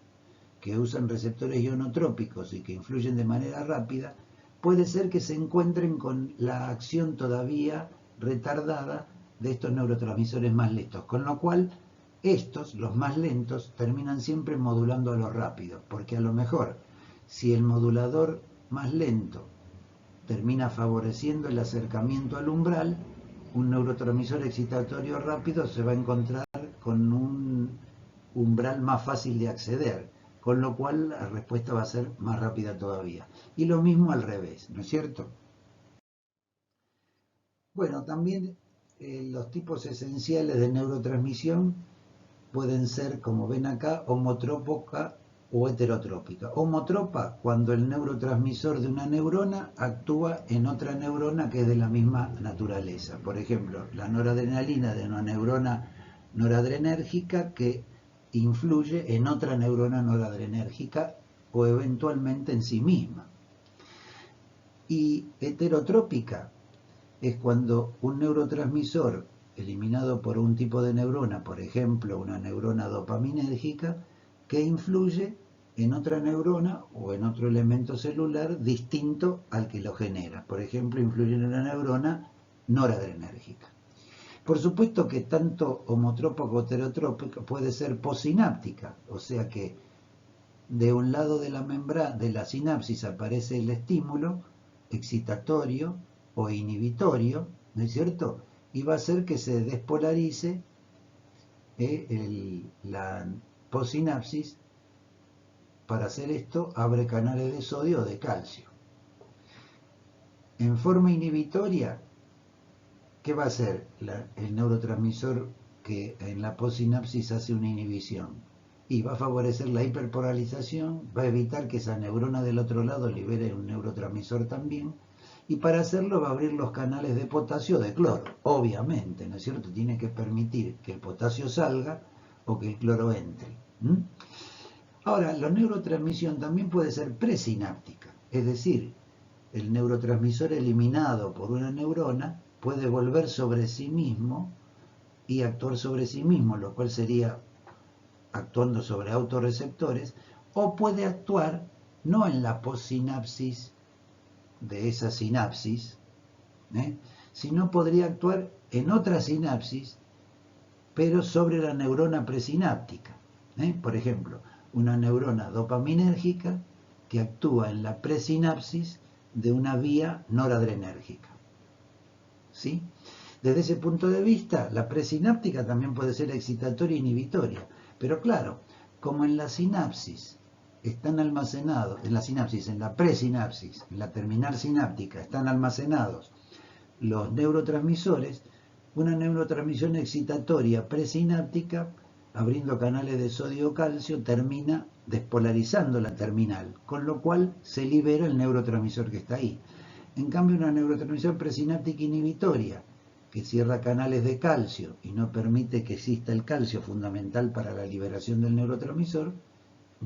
que usan receptores ionotrópicos y que influyen de manera rápida, puede ser que se encuentren con la acción todavía retardada de estos neurotransmisores más lentos, con lo cual estos, los más lentos, terminan siempre modulando a los rápidos, porque a lo mejor si el modulador más lento termina favoreciendo el acercamiento al umbral, un neurotransmisor excitatorio rápido se va a encontrar con un umbral más fácil de acceder, con lo cual la respuesta va a ser más rápida todavía. Y lo mismo al revés, ¿no es cierto? Bueno, también los tipos esenciales de neurotransmisión pueden ser, como ven acá, homotrópica o heterotrópica. Homotropa, cuando el neurotransmisor de una neurona actúa en otra neurona que es de la misma naturaleza. Por ejemplo, la noradrenalina de una neurona noradrenérgica que influye en otra neurona noradrenérgica o eventualmente en sí misma. Y heterotrópica es cuando un neurotransmisor eliminado por un tipo de neurona, por ejemplo una neurona dopaminérgica, que influye en otra neurona o en otro elemento celular distinto al que lo genera. Por ejemplo, influye en una neurona noradrenérgica. Por supuesto que tanto homotrópica como heterotrópica puede ser postsináptica, o sea que de un lado de la membrana de la sinapsis aparece el estímulo excitatorio o inhibitorio, ¿no es cierto? Y va a hacer que se despolarice la possinapsis. Para hacer esto abre canales de sodio o de calcio. En forma inhibitoria, ¿qué va a hacer el neurotransmisor que en la possinapsis hace una inhibición? y va a favorecer la hiperpolarización, va a evitar que esa neurona del otro lado libere un neurotransmisor también, y para hacerlo va a abrir los canales de potasio o de cloro, obviamente, ¿no es cierto? Tiene que permitir que el potasio salga o que el cloro entre. Ahora, la neurotransmisión también puede ser presináptica, es decir, el neurotransmisor eliminado por una neurona puede volver sobre sí mismo y actuar sobre sí mismo, lo cual sería actuando sobre autorreceptores, o puede actuar no en la possinapsis de esa sinapsis, sino podría actuar en otra sinapsis, pero sobre la neurona presináptica. Por ejemplo, una neurona dopaminérgica que actúa en la presinapsis de una vía noradrenérgica. ¿Sí? Desde ese punto de vista, la presináptica también puede ser excitatoria e inhibitoria. Pero claro, como en la sinapsis están almacenados, en la presinapsis, en la terminal sináptica, están almacenados los neurotransmisores, una neurotransmisión excitatoria presináptica, abriendo canales de sodio-calcio, termina despolarizando la terminal, con lo cual se libera el neurotransmisor que está ahí. En cambio, una neurotransmisión presináptica inhibitoria, que cierra canales de calcio y no permite que exista el calcio fundamental para la liberación del neurotransmisor,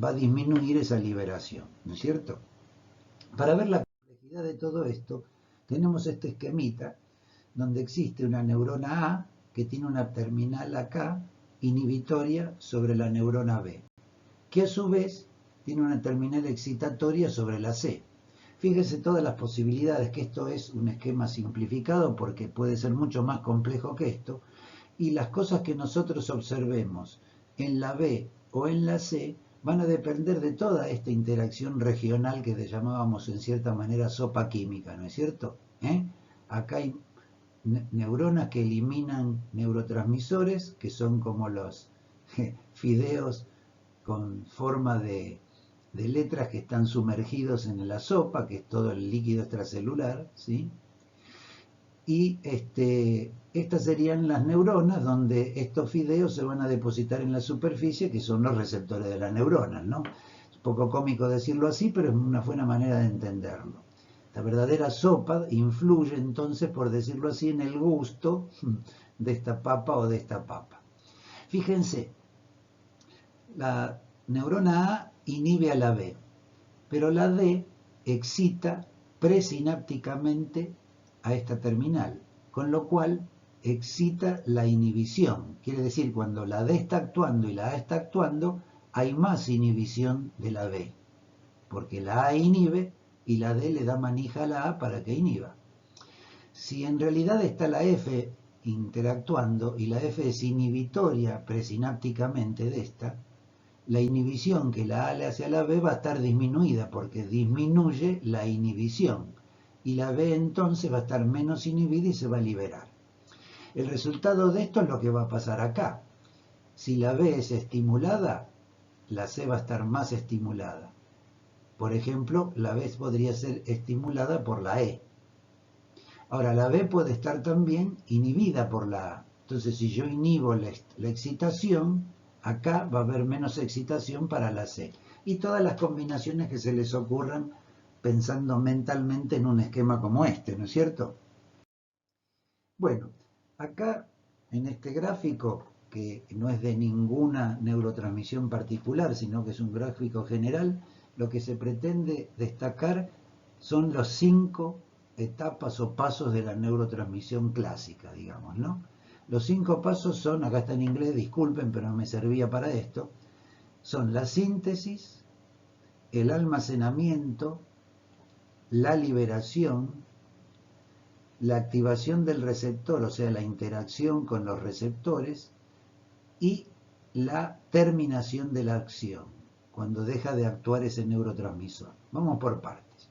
va a disminuir esa liberación, ¿no es cierto? Para ver la complejidad de todo esto, tenemos este esquemita donde existe una neurona A que tiene una terminal acá inhibitoria sobre la neurona B, que a su vez tiene una terminal excitatoria sobre la C. Fíjense todas las posibilidades, que esto es un esquema simplificado porque puede ser mucho más complejo que esto, y las cosas que nosotros observemos en la B o en la C van a depender de toda esta interacción regional que le llamábamos en cierta manera sopa química, ¿no es cierto? Acá hay neuronas que eliminan neurotransmisores, que son como los fideos con forma de letras que están sumergidos en la sopa, que es todo el líquido extracelular, ¿sí? Y estas serían las neuronas donde estos fideos se van a depositar en la superficie, que son los receptores de las neuronas, ¿no? Es un poco cómico decirlo así, pero es una buena manera de entenderlo. La verdadera sopa influye entonces, por decirlo así, en el gusto de esta papa o de esta papa. Fíjense, la neurona A inhibe a la B, pero la D excita presinápticamente a esta terminal, con lo cual excita la inhibición. Quiere decir, cuando la D está actuando y la A está actuando, hay más inhibición de la B, porque la A inhibe y la D le da manija a la A para que inhiba. Si en realidad está la F interactuando y la F es inhibitoria presinápticamente de esta, la inhibición que la A le hace a la B va a estar disminuida porque disminuye la inhibición y la B entonces va a estar menos inhibida y se va a liberar. El resultado de esto es lo que va a pasar acá. Si la B es estimulada, la C va a estar más estimulada. Por ejemplo, la B podría ser estimulada por la E. Ahora, la B puede estar también inhibida por la A. Entonces, si yo inhibo la excitación, acá va a haber menos excitación para la C. Y todas las combinaciones que se les ocurran pensando mentalmente en un esquema como este, ¿no es cierto? Bueno, acá en este gráfico, que no es de ninguna neurotransmisión particular, sino que es un gráfico general, lo que se pretende destacar son los 5 etapas o pasos de la neurotransmisión clásica, digamos, ¿no? Los 5 pasos son, acá está en inglés, disculpen, pero no me servía para esto, son la síntesis, el almacenamiento, la liberación, la activación del receptor, o sea, la interacción con los receptores, y la terminación de la acción, cuando deja de actuar ese neurotransmisor. Vamos por partes.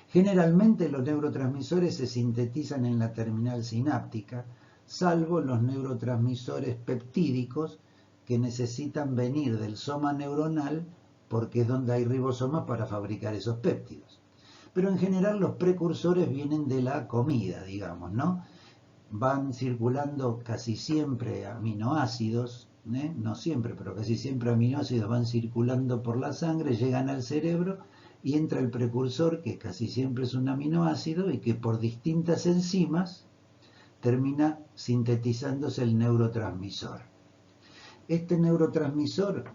Generalmente los neurotransmisores se sintetizan en la terminal sináptica, salvo los neurotransmisores peptídicos que necesitan venir del soma neuronal porque es donde hay ribosomas para fabricar esos péptidos. Pero en general los precursores vienen de la comida, digamos, ¿no? Van circulando casi siempre aminoácidos no siempre, pero casi siempre aminoácidos van circulando por la sangre, llegan al cerebro y entra el precursor, que casi siempre es un aminoácido y que por distintas enzimas termina sintetizándose el neurotransmisor. Este neurotransmisor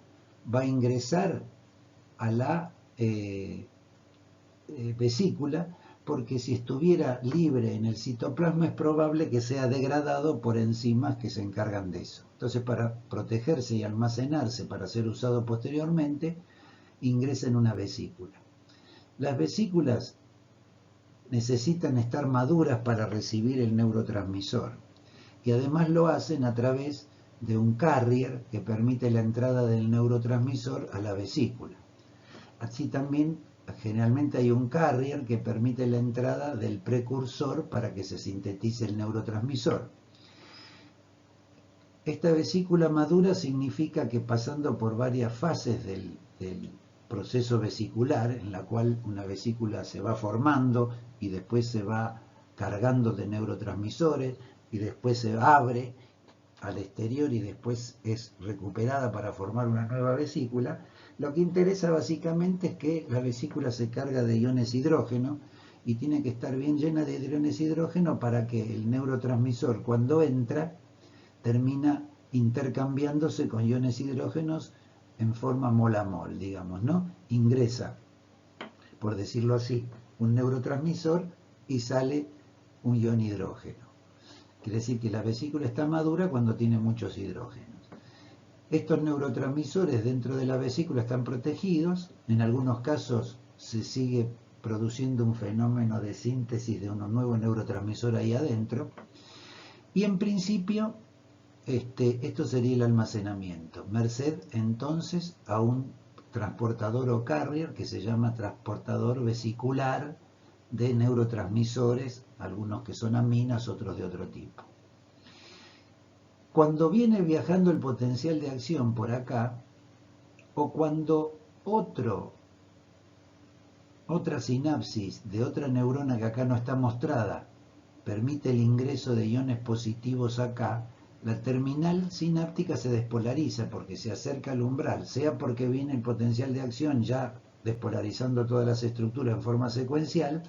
va a ingresar a la vesícula, porque si estuviera libre en el citoplasma es probable que sea degradado por enzimas que se encargan de eso. Entonces, para protegerse y almacenarse para ser usado posteriormente, ingresa en una vesícula. Las vesículas necesitan estar maduras para recibir el neurotransmisor y además lo hacen a través de un carrier que permite la entrada del neurotransmisor a la vesícula. Así también generalmente hay un carrier que permite la entrada del precursor para que se sintetice el neurotransmisor. Esta vesícula madura significa que pasando por varias fases del proceso vesicular, en la cual una vesícula se va formando y después se va cargando de neurotransmisores y después se abre al exterior y después es recuperada para formar una nueva vesícula, lo que interesa básicamente es que la vesícula se carga de iones hidrógeno y tiene que estar bien llena de iones hidrógeno para que el neurotransmisor, cuando entra, termina intercambiándose con iones hidrógenos en forma mol a mol, digamos, ¿no? Ingresa, por decirlo así, un neurotransmisor y sale un ion hidrógeno. Quiere decir que la vesícula está madura cuando tiene muchos hidrógenos. Estos neurotransmisores dentro de la vesícula están protegidos. En algunos casos se sigue produciendo un fenómeno de síntesis de un nuevo neurotransmisor ahí adentro. Y en principio, esto sería el almacenamiento, merced entonces a un transportador o carrier que se llama transportador vesicular de neurotransmisores, algunos que son aminas, otros de otro tipo. Cuando viene viajando el potencial de acción por acá, o cuando otra sinapsis de otra neurona que acá no está mostrada permite el ingreso de iones positivos acá, la terminal sináptica se despolariza porque se acerca al umbral, sea porque viene el potencial de acción ya despolarizando todas las estructuras en forma secuencial,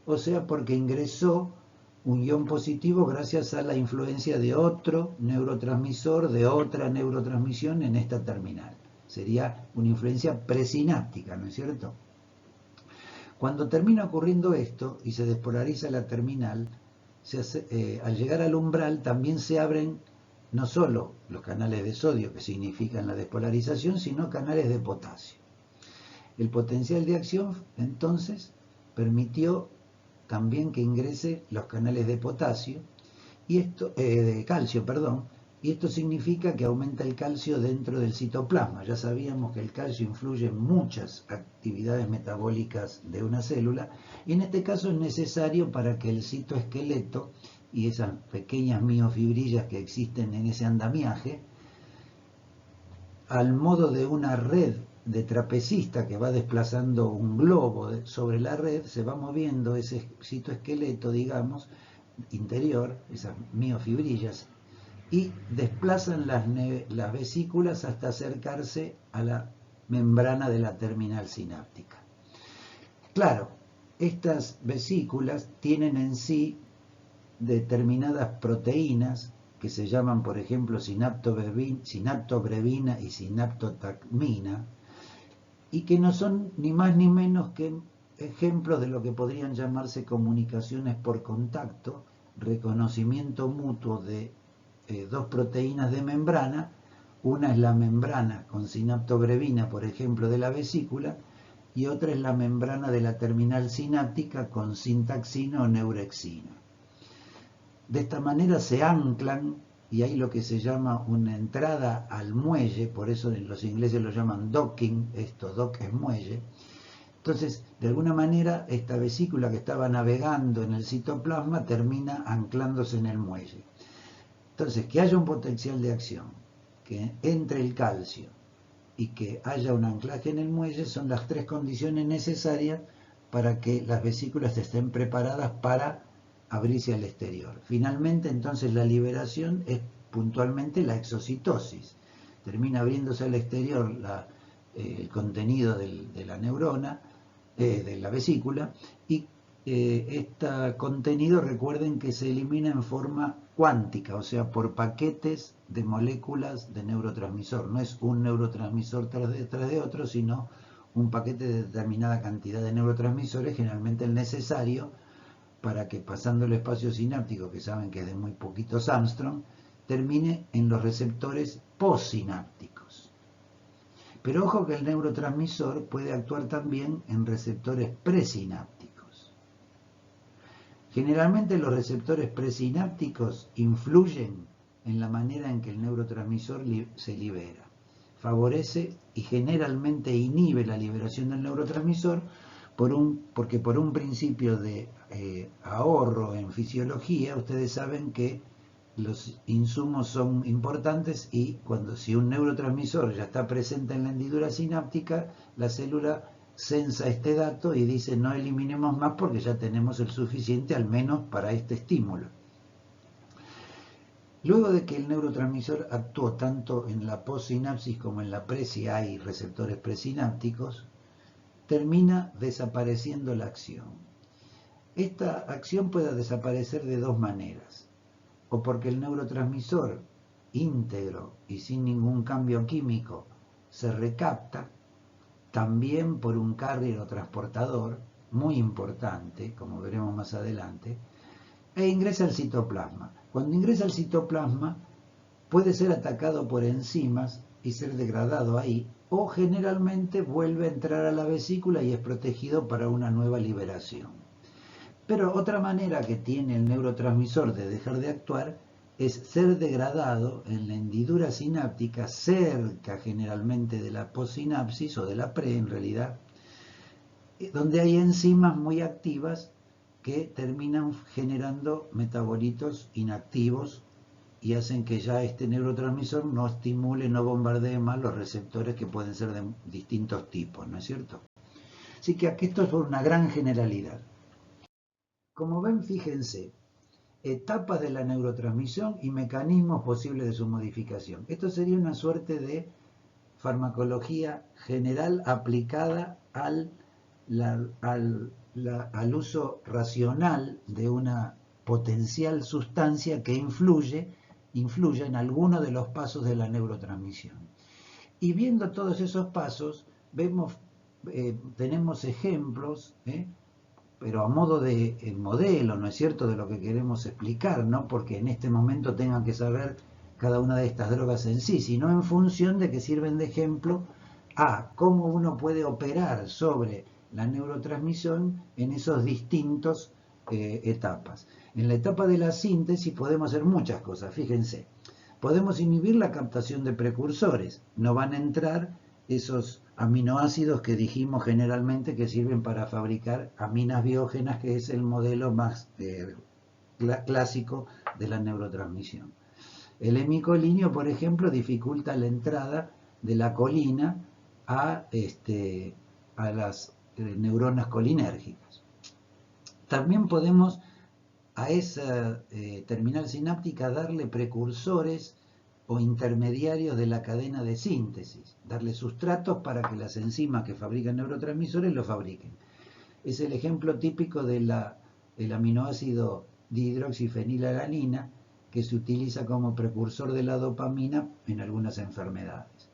o sea porque ingresó un ion positivo gracias a la influencia de otro neurotransmisor, de otra neurotransmisión en esta terminal. Sería una influencia presináptica, ¿no es cierto? Cuando termina ocurriendo esto y se despolariza la terminal, al llegar al umbral también se abren no solo los canales de sodio, que significan la despolarización, sino canales de potasio. El potencial de acción, entonces, permitió también que ingrese los canales de potasio, y esto, de calcio, perdón, y esto significa que aumenta el calcio dentro del citoplasma. Ya sabíamos que el calcio influye en muchas actividades metabólicas de una célula, y en este caso es necesario para que el citoesqueleto y esas pequeñas miofibrillas que existen en ese andamiaje, al modo de una red de trapecista que va desplazando un globo sobre la red, se va moviendo ese citoesqueleto, digamos, interior, esas miofibrillas, y desplazan las vesículas hasta acercarse a la membrana de la terminal sináptica. Claro, estas vesículas tienen en sí determinadas proteínas que se llaman, por ejemplo, sinaptobrevina y sinaptotacmina, y que no son ni más ni menos que ejemplos de lo que podrían llamarse comunicaciones por contacto, reconocimiento mutuo de dos proteínas de membrana. Una es la membrana con sinaptobrevina, por ejemplo, de la vesícula, y otra es la membrana de la terminal sináptica con sintaxina o neurexina. De esta manera se anclan y hay lo que se llama una entrada al muelle, por eso los ingleses lo llaman docking, dock es muelle. Entonces, de alguna manera, esta vesícula que estaba navegando en el citoplasma termina anclándose en el muelle. Entonces, que haya un potencial de acción, que entre el calcio y que haya un anclaje en el muelle son las tres condiciones necesarias para que las vesículas estén preparadas para abrirse al exterior. Finalmente, entonces, la liberación es puntualmente la exocitosis, termina abriéndose al exterior el contenido de la neurona, de la vesícula, y este contenido, recuerden que se elimina en forma cuántica, o sea, por paquetes de moléculas de neurotransmisor. No es un neurotransmisor tras de otro, sino un paquete de determinada cantidad de neurotransmisores, generalmente el necesario para que, pasando el espacio sináptico, que saben que es de muy poquitos Armstrong, termine en los receptores postsinápticos. Pero ojo que el neurotransmisor puede actuar también en receptores presinápticos. Generalmente los receptores presinápticos influyen en la manera en que el neurotransmisor se libera. Favorece y generalmente inhibe la liberación del neurotransmisor porque por un principio de ahorro en fisiología, ustedes saben que los insumos son importantes y si un neurotransmisor ya está presente en la hendidura sináptica, la célula sensa este dato y dice no eliminemos más porque ya tenemos el suficiente al menos para este estímulo. Luego de que el neurotransmisor actuó tanto en la postsinapsis como en la si hay receptores presinápticos, termina desapareciendo la acción. Esta acción puede desaparecer de dos maneras: o porque el neurotransmisor íntegro y sin ningún cambio químico se recapta, también por un carrier o transportador muy importante, como veremos más adelante, e ingresa al citoplasma. Cuando ingresa al citoplasma puede ser atacado por enzimas y ser degradado ahí, o generalmente vuelve a entrar a la vesícula y es protegido para una nueva liberación. Pero otra manera que tiene el neurotransmisor de dejar de actuar es ser degradado en la hendidura sináptica, cerca generalmente de la postsinapsis o de la pre en realidad, donde hay enzimas muy activas que terminan generando metabolitos inactivos y hacen que ya este neurotransmisor no estimule, no bombardee más los receptores que pueden ser de distintos tipos, ¿no es cierto? Así que aquí esto es por una gran generalidad. Como ven, fíjense, etapas de la neurotransmisión y mecanismos posibles de su modificación. Esto sería una suerte de farmacología general aplicada al uso racional de una potencial sustancia que influye en alguno de los pasos de la neurotransmisión. Y viendo todos esos pasos, tenemos ejemplos, pero a modo de modelo, ¿no es cierto?, de lo que queremos explicar, no porque en este momento tengan que saber cada una de estas drogas en sí, sino en función de que sirven de ejemplo a cómo uno puede operar sobre la neurotransmisión en esos distintos etapas. En la etapa de la síntesis podemos hacer muchas cosas, fíjense. Podemos inhibir la captación de precursores, no van a entrar esos aminoácidos que dijimos generalmente que sirven para fabricar aminas biógenas, que es el modelo más clásico de la neurotransmisión. El hemicolinio, por ejemplo, dificulta la entrada de la colina a las neuronas colinérgicas. También podemos a esa terminal sináptica darle precursores o intermediarios de la cadena de síntesis, darle sustratos para que las enzimas que fabrican neurotransmisores lo fabriquen. Es el ejemplo típico del aminoácido dihidroxifenilalanina, que se utiliza como precursor de la dopamina en algunas enfermedades.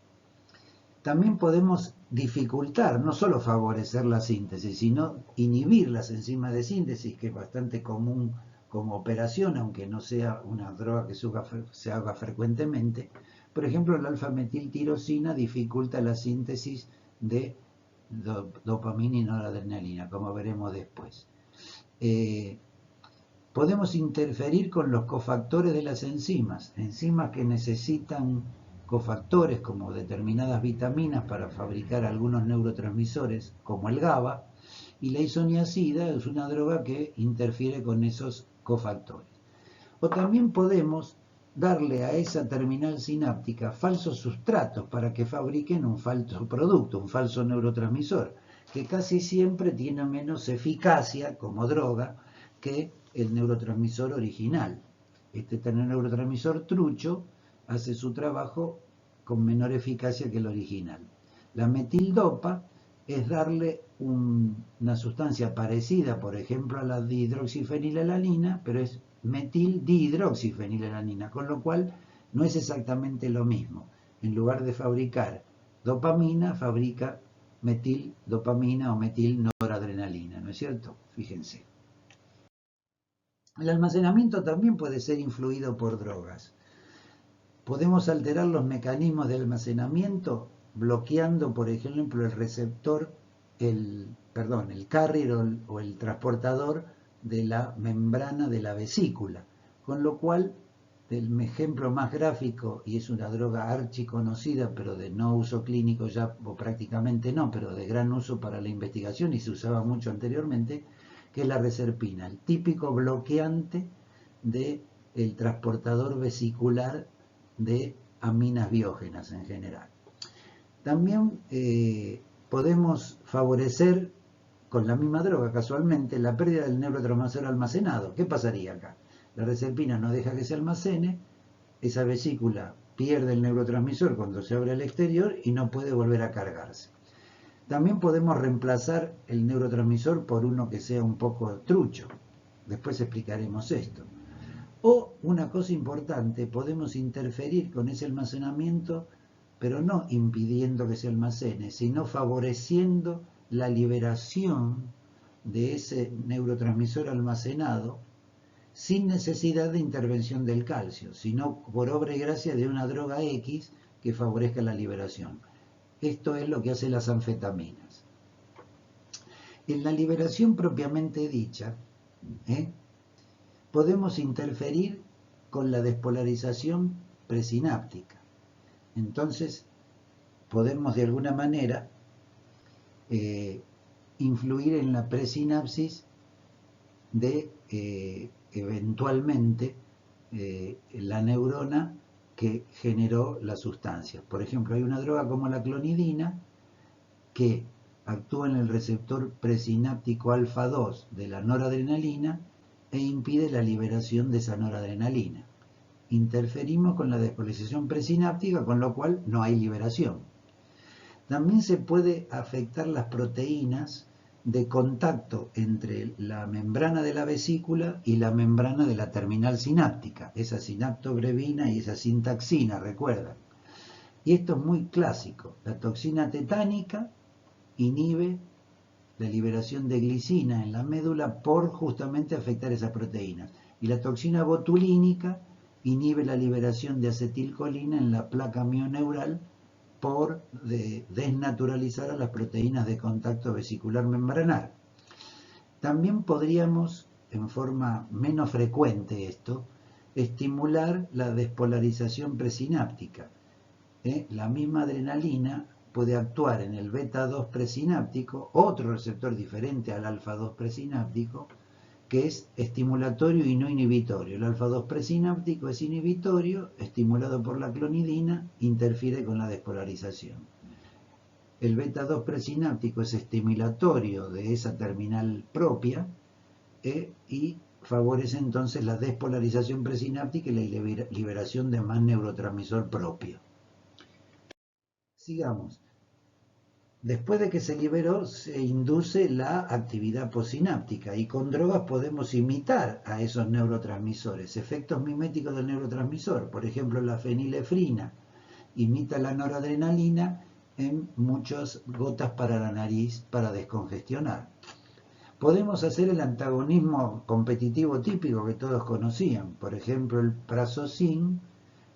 También podemos dificultar, no solo favorecer la síntesis, sino inhibir las enzimas de síntesis, que es bastante común como operación, aunque no sea una droga que se haga frecuentemente. Por ejemplo, la alfa-metiltirosina dificulta la síntesis de dopamina y noradrenalina, como veremos después. Podemos interferir con los cofactores de las enzimas que necesitan cofactores como determinadas vitaminas para fabricar algunos neurotransmisores, como el GABA, y la isoniazida es una droga que interfiere con esos cofactores. O también podemos darle a esa terminal sináptica falsos sustratos para que fabriquen un falso producto, un falso neurotransmisor, que casi siempre tiene menos eficacia como droga que el neurotransmisor original. Este neurotransmisor trucho hace su trabajo con menor eficacia que el original. La metildopa es darle una sustancia parecida, por ejemplo, a la dihidroxifenilalanina, pero es metildihidroxifenilalanina, con lo cual no es exactamente lo mismo. En lugar de fabricar dopamina, fabrica metildopamina o metilnoradrenalina, ¿no es cierto? Fíjense. El almacenamiento también puede ser influido por drogas. Podemos alterar los mecanismos de almacenamiento bloqueando, por ejemplo, el receptor, el carrier o el transportador de la membrana de la vesícula. Con lo cual, el ejemplo más gráfico, y es una droga archiconocida, pero de no uso clínico ya, o prácticamente no, pero de gran uso para la investigación y se usaba mucho anteriormente, que es la reserpina, el típico bloqueante del transportador vesicular de aminas biógenas en general. También podemos favorecer, con la misma droga casualmente, la pérdida del neurotransmisor almacenado. ¿Qué pasaría acá? La reserpina no deja que se almacene, esa vesícula pierde el neurotransmisor cuando se abre al exterior y no puede volver a cargarse. También podemos reemplazar el neurotransmisor por uno que sea un poco trucho. Después explicaremos esto. O, una cosa importante, podemos interferir con ese almacenamiento, pero no impidiendo que se almacene, sino favoreciendo la liberación de ese neurotransmisor almacenado sin necesidad de intervención del calcio, sino por obra y gracia de una droga X que favorezca la liberación. Esto es lo que hacen las anfetaminas. En la liberación propiamente dicha, podemos interferir con la despolarización presináptica. Entonces, podemos de alguna manera influir en la presinapsis de eventualmente la neurona que generó la sustancia. Por ejemplo, hay una droga como la clonidina que actúa en el receptor presináptico alfa 2 de la noradrenalina e impide la liberación de esa noradrenalina. Interferimos con la despolarización presináptica, con lo cual no hay liberación. También se puede afectar las proteínas de contacto entre la membrana de la vesícula y la membrana de la terminal sináptica, esa sinaptobrevina y esa sintaxina, recuerdan. Y esto es muy clásico. La toxina tetánica inhibe la liberación de glicina en la médula por justamente afectar esas proteínas. Y la toxina botulínica inhibe la liberación de acetilcolina en la placa mioneural por desnaturalizar a las proteínas de contacto vesicular membranar. También podríamos, en forma menos frecuente esto, estimular la despolarización presináptica. La misma adrenalina puede actuar en el beta 2 presináptico, otro receptor diferente al alfa 2 presináptico, que es estimulatorio y no inhibitorio. El alfa 2 presináptico es inhibitorio, estimulado por la clonidina, interfiere con la despolarización. El beta 2 presináptico es estimulatorio de esa terminal propia y favorece entonces la despolarización presináptica y la liberación de más neurotransmisor propio. Sigamos. Después de que se liberó, se induce la actividad posináptica y con drogas podemos imitar a esos neurotransmisores, efectos miméticos del neurotransmisor. Por ejemplo, la fenilefrina imita la noradrenalina en muchas gotas para la nariz para descongestionar. Podemos hacer el antagonismo competitivo típico que todos conocían. Por ejemplo, el prazosin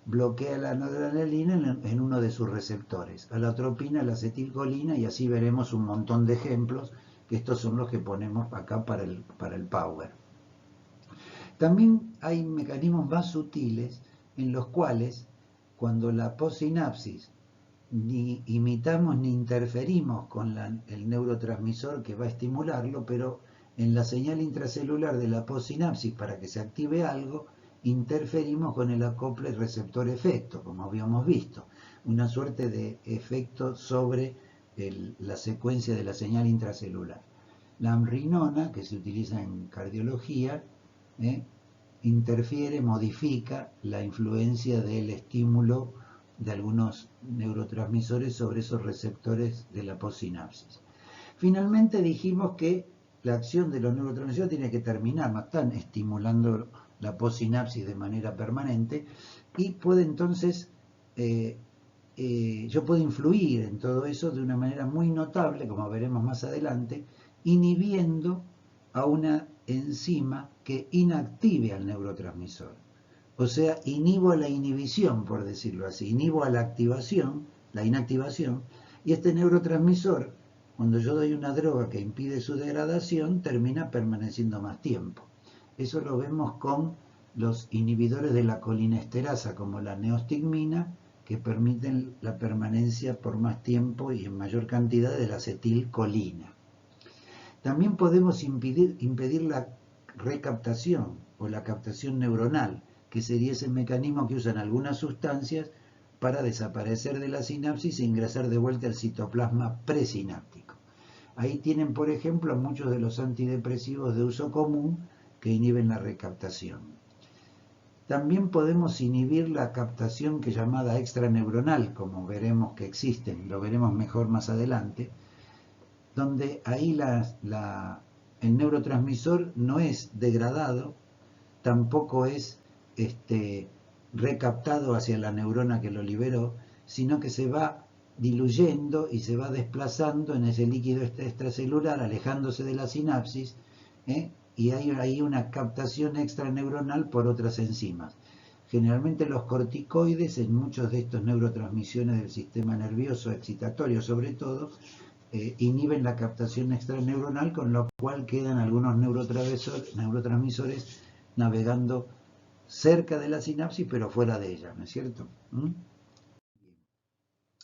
bloquea la noradrenalina en uno de sus receptores, a la atropina, la acetilcolina, y así veremos un montón de ejemplos, que estos son los que ponemos acá para el Power. También hay mecanismos más sutiles en los cuales, cuando la postsinapsis ni imitamos ni interferimos con el neurotransmisor que va a estimularlo, pero en la señal intracelular de la postsinapsis, para que se active algo, interferimos con el acople receptor-efecto, como habíamos visto, una suerte de efecto sobre la secuencia de la señal intracelular. La amrinona, que se utiliza en cardiología, interfiere, modifica la influencia del estímulo de algunos neurotransmisores sobre esos receptores de la postsinapsis. Finalmente dijimos que la acción de los neurotransmisores tiene que terminar, no están estimulando la postsinapsis de manera permanente, y puede entonces, yo puedo influir en todo eso de una manera muy notable, como veremos más adelante, inhibiendo a una enzima que inactive al neurotransmisor. O sea, inhibo a la inhibición, por decirlo así, inhibo a la activación, la inactivación, y este neurotransmisor, cuando yo doy una droga que impide su degradación, termina permaneciendo más tiempo. Eso lo vemos con los inhibidores de la colinesterasa, como la neostigmina, que permiten la permanencia por más tiempo y en mayor cantidad de la acetilcolina. También podemos impedir la recaptación o la captación neuronal, que sería ese mecanismo que usan algunas sustancias para desaparecer de la sinapsis e ingresar de vuelta al citoplasma presináptico. Ahí tienen, por ejemplo, muchos de los antidepresivos de uso común que inhiben la recaptación. También podemos inhibir la captación que es llamada extraneuronal, como veremos que existen, lo veremos mejor más adelante, donde ahí el neurotransmisor no es degradado, tampoco es recaptado hacia la neurona que lo liberó, sino que se va diluyendo y se va desplazando en ese líquido extracelular, alejándose de la sinapsis, y hay ahí una captación extraneuronal por otras enzimas. Generalmente los corticoides en muchos de estos neurotransmisiones del sistema nervioso excitatorio sobre todo, inhiben la captación extraneuronal, con lo cual quedan algunos neurotransmisores navegando cerca de la sinapsis pero fuera de ella, ¿no es cierto?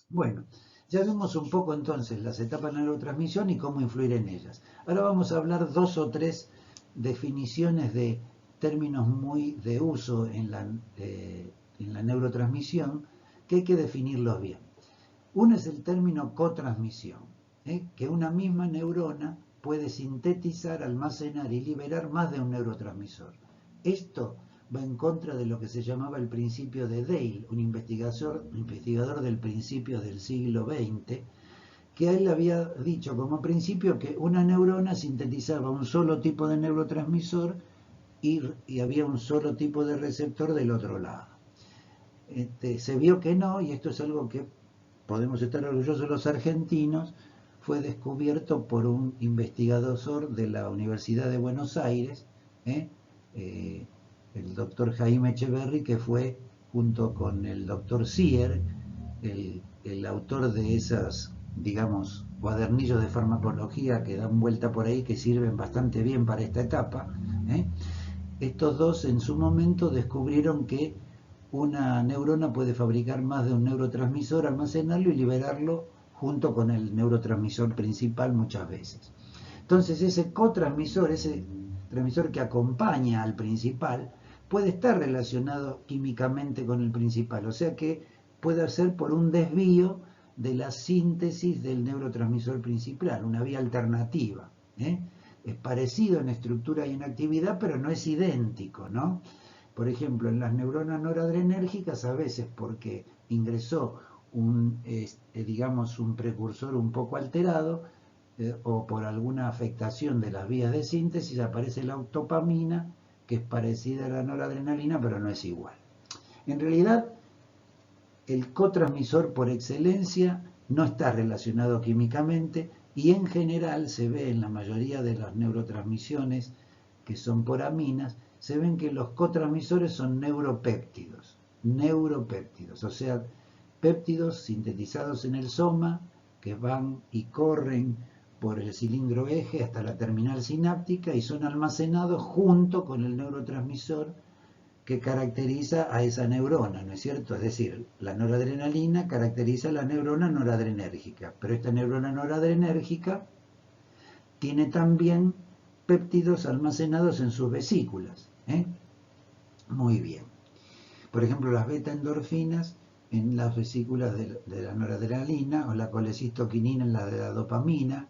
Bueno, ya vimos un poco entonces las etapas de neurotransmisión y cómo influir en ellas. Ahora vamos a hablar 2 o 3 definiciones de términos muy de uso en la neurotransmisión que hay que definirlos bien. Uno es el término cotransmisión, que una misma neurona puede sintetizar, almacenar y liberar más de un neurotransmisor. Esto va en contra de lo que se llamaba el principio de Dale, un investigador del principio del siglo XX, que a él había dicho como principio que una neurona sintetizaba un solo tipo de neurotransmisor y había un solo tipo de receptor del otro lado. Se vio que no, y esto es algo que podemos estar orgullosos los argentinos, fue descubierto por un investigador de la Universidad de Buenos Aires, el doctor Jaime Echeverry, que fue, junto con el doctor Sier, el autor de esas, digamos, cuadernillos de farmacología que dan vuelta por ahí, que sirven bastante bien para esta etapa. Estos dos en su momento descubrieron que una neurona puede fabricar más de un neurotransmisor, almacenarlo y liberarlo junto con el neurotransmisor principal muchas veces. Entonces ese cotransmisor, ese transmisor que acompaña al principal, puede estar relacionado químicamente con el principal, o sea que puede ser por un desvío de la síntesis del neurotransmisor principal, una vía alternativa. Es parecido en estructura y en actividad, pero no es idéntico, ¿no? Por ejemplo, en las neuronas noradrenérgicas, a veces porque ingresó digamos, un precursor un poco alterado, o por alguna afectación de las vías de síntesis, aparece la dopamina, que es parecida a la noradrenalina, pero no es igual. En realidad, el cotransmisor por excelencia no está relacionado químicamente y en general se ve en la mayoría de las neurotransmisiones que son por aminas, se ven que los cotransmisores son neuropéptidos, o sea, péptidos sintetizados en el soma que van y corren por el cilindro eje hasta la terminal sináptica y son almacenados junto con el neurotransmisor que caracteriza a esa neurona, ¿no es cierto? Es decir, la noradrenalina caracteriza a la neurona noradrenérgica, pero esta neurona noradrenérgica tiene también péptidos almacenados en sus vesículas. Muy bien. Por ejemplo, las beta-endorfinas en las vesículas de la noradrenalina, o la colecistoquinina en la de la dopamina,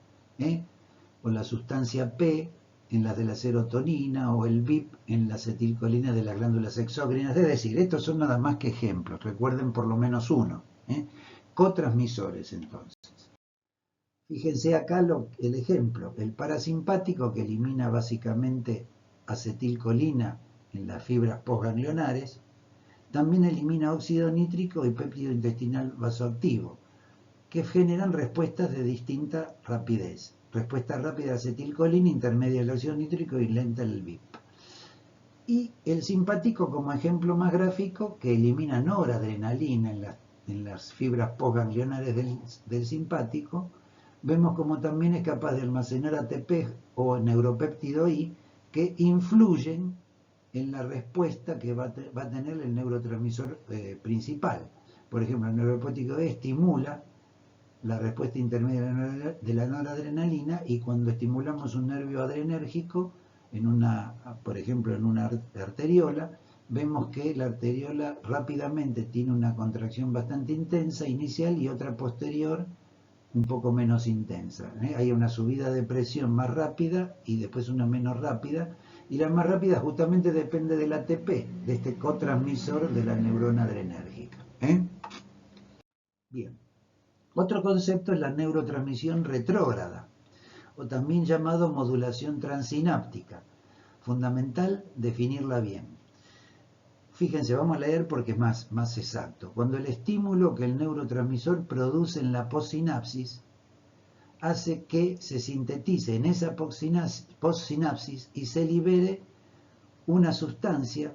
o la sustancia P en las de la serotonina o el VIP en la acetilcolina de las glándulas exócrinas. Es decir, estos son nada más que ejemplos, recuerden por lo menos uno. Cotransmisores entonces. Fíjense acá el ejemplo, el parasimpático que elimina básicamente acetilcolina en las fibras postganglionares, también elimina óxido nítrico y péptido intestinal vasoactivo, que generan respuestas de distinta rapidez. Respuesta rápida a acetilcolina, intermedia al óxido nítrico y lenta al VIP. Y el simpático como ejemplo más gráfico, que elimina noradrenalina en las fibras postganglionares del simpático. Vemos como también es capaz de almacenar ATP o neuropéptido I, que influyen en la respuesta que va a tener el neurotransmisor principal. Por ejemplo, el neuropéptido E estimula la respuesta intermedia de la noradrenalina, y cuando estimulamos un nervio adrenérgico, por ejemplo en una arteriola, vemos que la arteriola rápidamente tiene una contracción bastante intensa inicial y otra posterior un poco menos intensa. Hay una subida de presión más rápida y después una menos rápida, y la más rápida justamente depende del ATP, de este cotransmisor de la neurona adrenérgica. Bien. Otro concepto es la neurotransmisión retrógrada, o también llamado modulación transináptica. Fundamental definirla bien. Fíjense, vamos a leer porque es más exacto. Cuando el estímulo que el neurotransmisor produce en la postsinapsis hace que se sintetice en esa postsinapsis y se libere una sustancia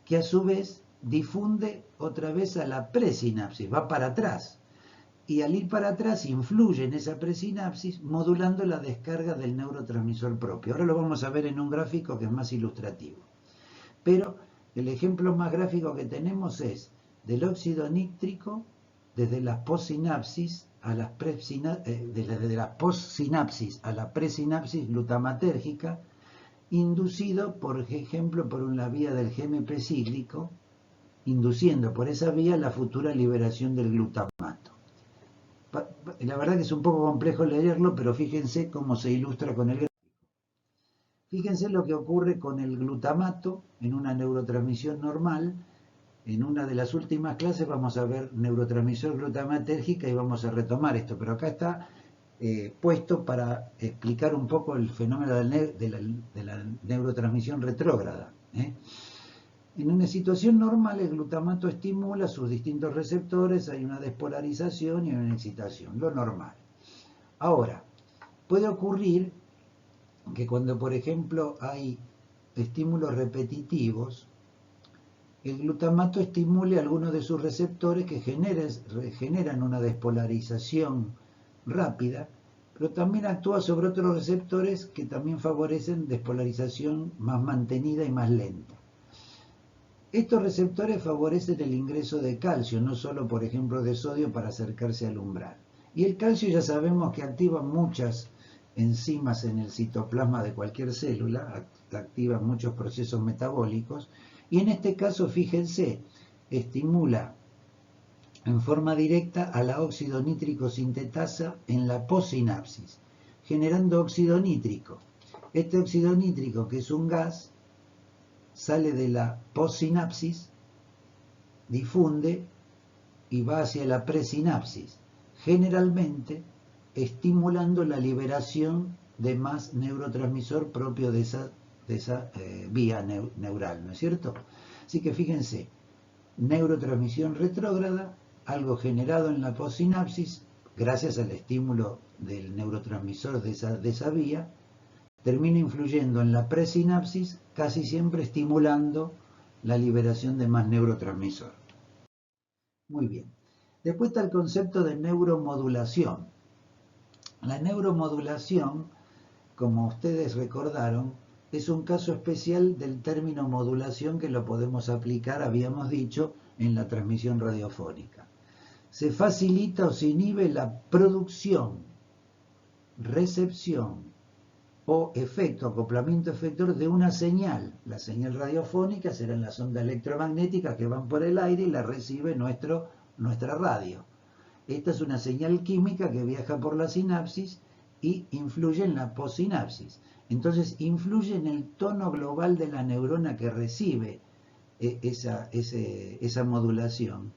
que a su vez difunde otra vez a la presinapsis, va para atrás. Y al ir para atrás influye en esa presinapsis, modulando la descarga del neurotransmisor propio. Ahora lo vamos a ver en un gráfico que es más ilustrativo. Pero el ejemplo más gráfico que tenemos es del óxido nítrico desde las postsinapsis a las desde la postsinapsis a la presinapsis glutamatérgica, inducido, por ejemplo, por una vía del GMP cíclico, induciendo por esa vía la futura liberación del glutamato. La verdad que es un poco complejo leerlo, pero fíjense cómo se ilustra con el gráfico. Fíjense lo que ocurre con el glutamato en una neurotransmisión normal. En una de las últimas clases vamos a ver neurotransmisor glutamatérgica y vamos a retomar esto, pero acá está puesto para explicar un poco el fenómeno de la neurotransmisión retrógrada. En una situación normal el glutamato estimula sus distintos receptores, hay una despolarización y una excitación, lo normal. Ahora, puede ocurrir que cuando, por ejemplo, hay estímulos repetitivos, el glutamato estimule algunos de sus receptores que generan una despolarización rápida, pero también actúa sobre otros receptores que también favorecen despolarización más mantenida y más lenta. Estos receptores favorecen el ingreso de calcio, no solo, por ejemplo, de sodio para acercarse al umbral. Y el calcio ya sabemos que activa muchas enzimas en el citoplasma de cualquier célula, activa muchos procesos metabólicos, y en este caso, fíjense, estimula en forma directa a la óxido nítrico sintetasa en la postsinapsis, generando óxido nítrico. Este óxido nítrico, que es un gas, sale de la postsinapsis, difunde y va hacia la presinapsis, generalmente estimulando la liberación de más neurotransmisor propio de esa vía neural, ¿no es cierto? Así que fíjense, neurotransmisión retrógrada, algo generado en la postsinapsis, gracias al estímulo del neurotransmisor de esa vía, termina influyendo en la presinapsis, casi siempre estimulando la liberación de más neurotransmisor. Muy bien. Después está el concepto de neuromodulación. La neuromodulación, como ustedes recordaron, es un caso especial del término modulación que lo podemos aplicar, habíamos dicho, en la transmisión radiofónica. Se facilita o se inhibe la producción, recepción o efecto, acoplamiento efector de una señal. La señal radiofónica serán las ondas electromagnéticas que van por el aire y la recibe nuestra radio. Esta es una señal química que viaja por la sinapsis y influye en la possinapsis. Entonces influye en el tono global de la neurona que recibe esa modulación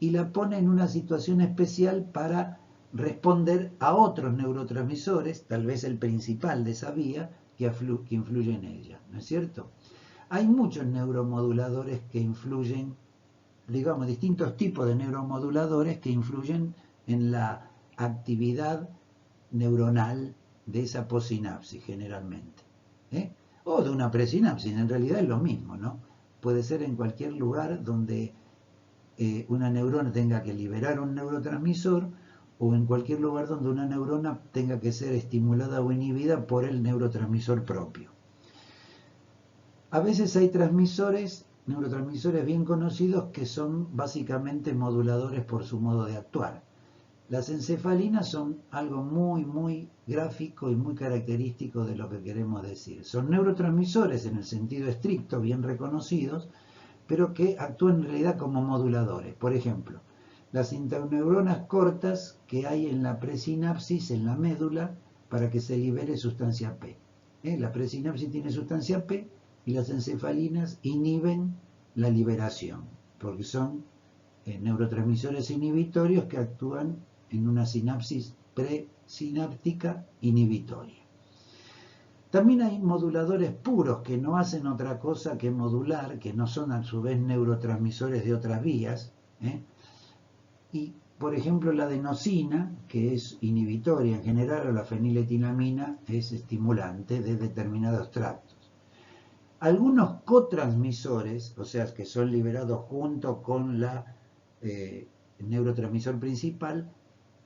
y la pone en una situación especial para responder a otros neurotransmisores, tal vez el principal de esa vía, que influye en ella, ¿no es cierto? Hay muchos neuromoduladores que influyen, digamos, distintos tipos de neuromoduladores que influyen en la actividad neuronal de esa possinapsis generalmente, ¿eh? O de una presinapsis, en realidad es lo mismo, ¿no? Puede ser en cualquier lugar donde una neurona tenga que liberar un neurotransmisor o en cualquier lugar donde una neurona tenga que ser estimulada o inhibida por el neurotransmisor propio. A veces hay neurotransmisores bien conocidos que son básicamente moduladores por su modo de actuar. Las encefalinas son algo muy gráfico y muy característico de lo que queremos decir. Son neurotransmisores en el sentido estricto, bien reconocidos, pero que actúan en realidad como moduladores. Por ejemplo, las interneuronas cortas que hay en la presinapsis, en la médula, para que se libere sustancia P. La presinapsis tiene sustancia P y las encefalinas inhiben la liberación, porque son neurotransmisores inhibitorios que actúan en una sinapsis presináptica inhibitoria. También hay moduladores puros que no hacen otra cosa que modular, que no son a su vez neurotransmisores de otras vías, y por ejemplo la adenosina, que es inhibitoria en general, o la feniletilamina es estimulante de determinados tractos. Algunos cotransmisores, o sea, que son liberados junto con el neurotransmisor principal,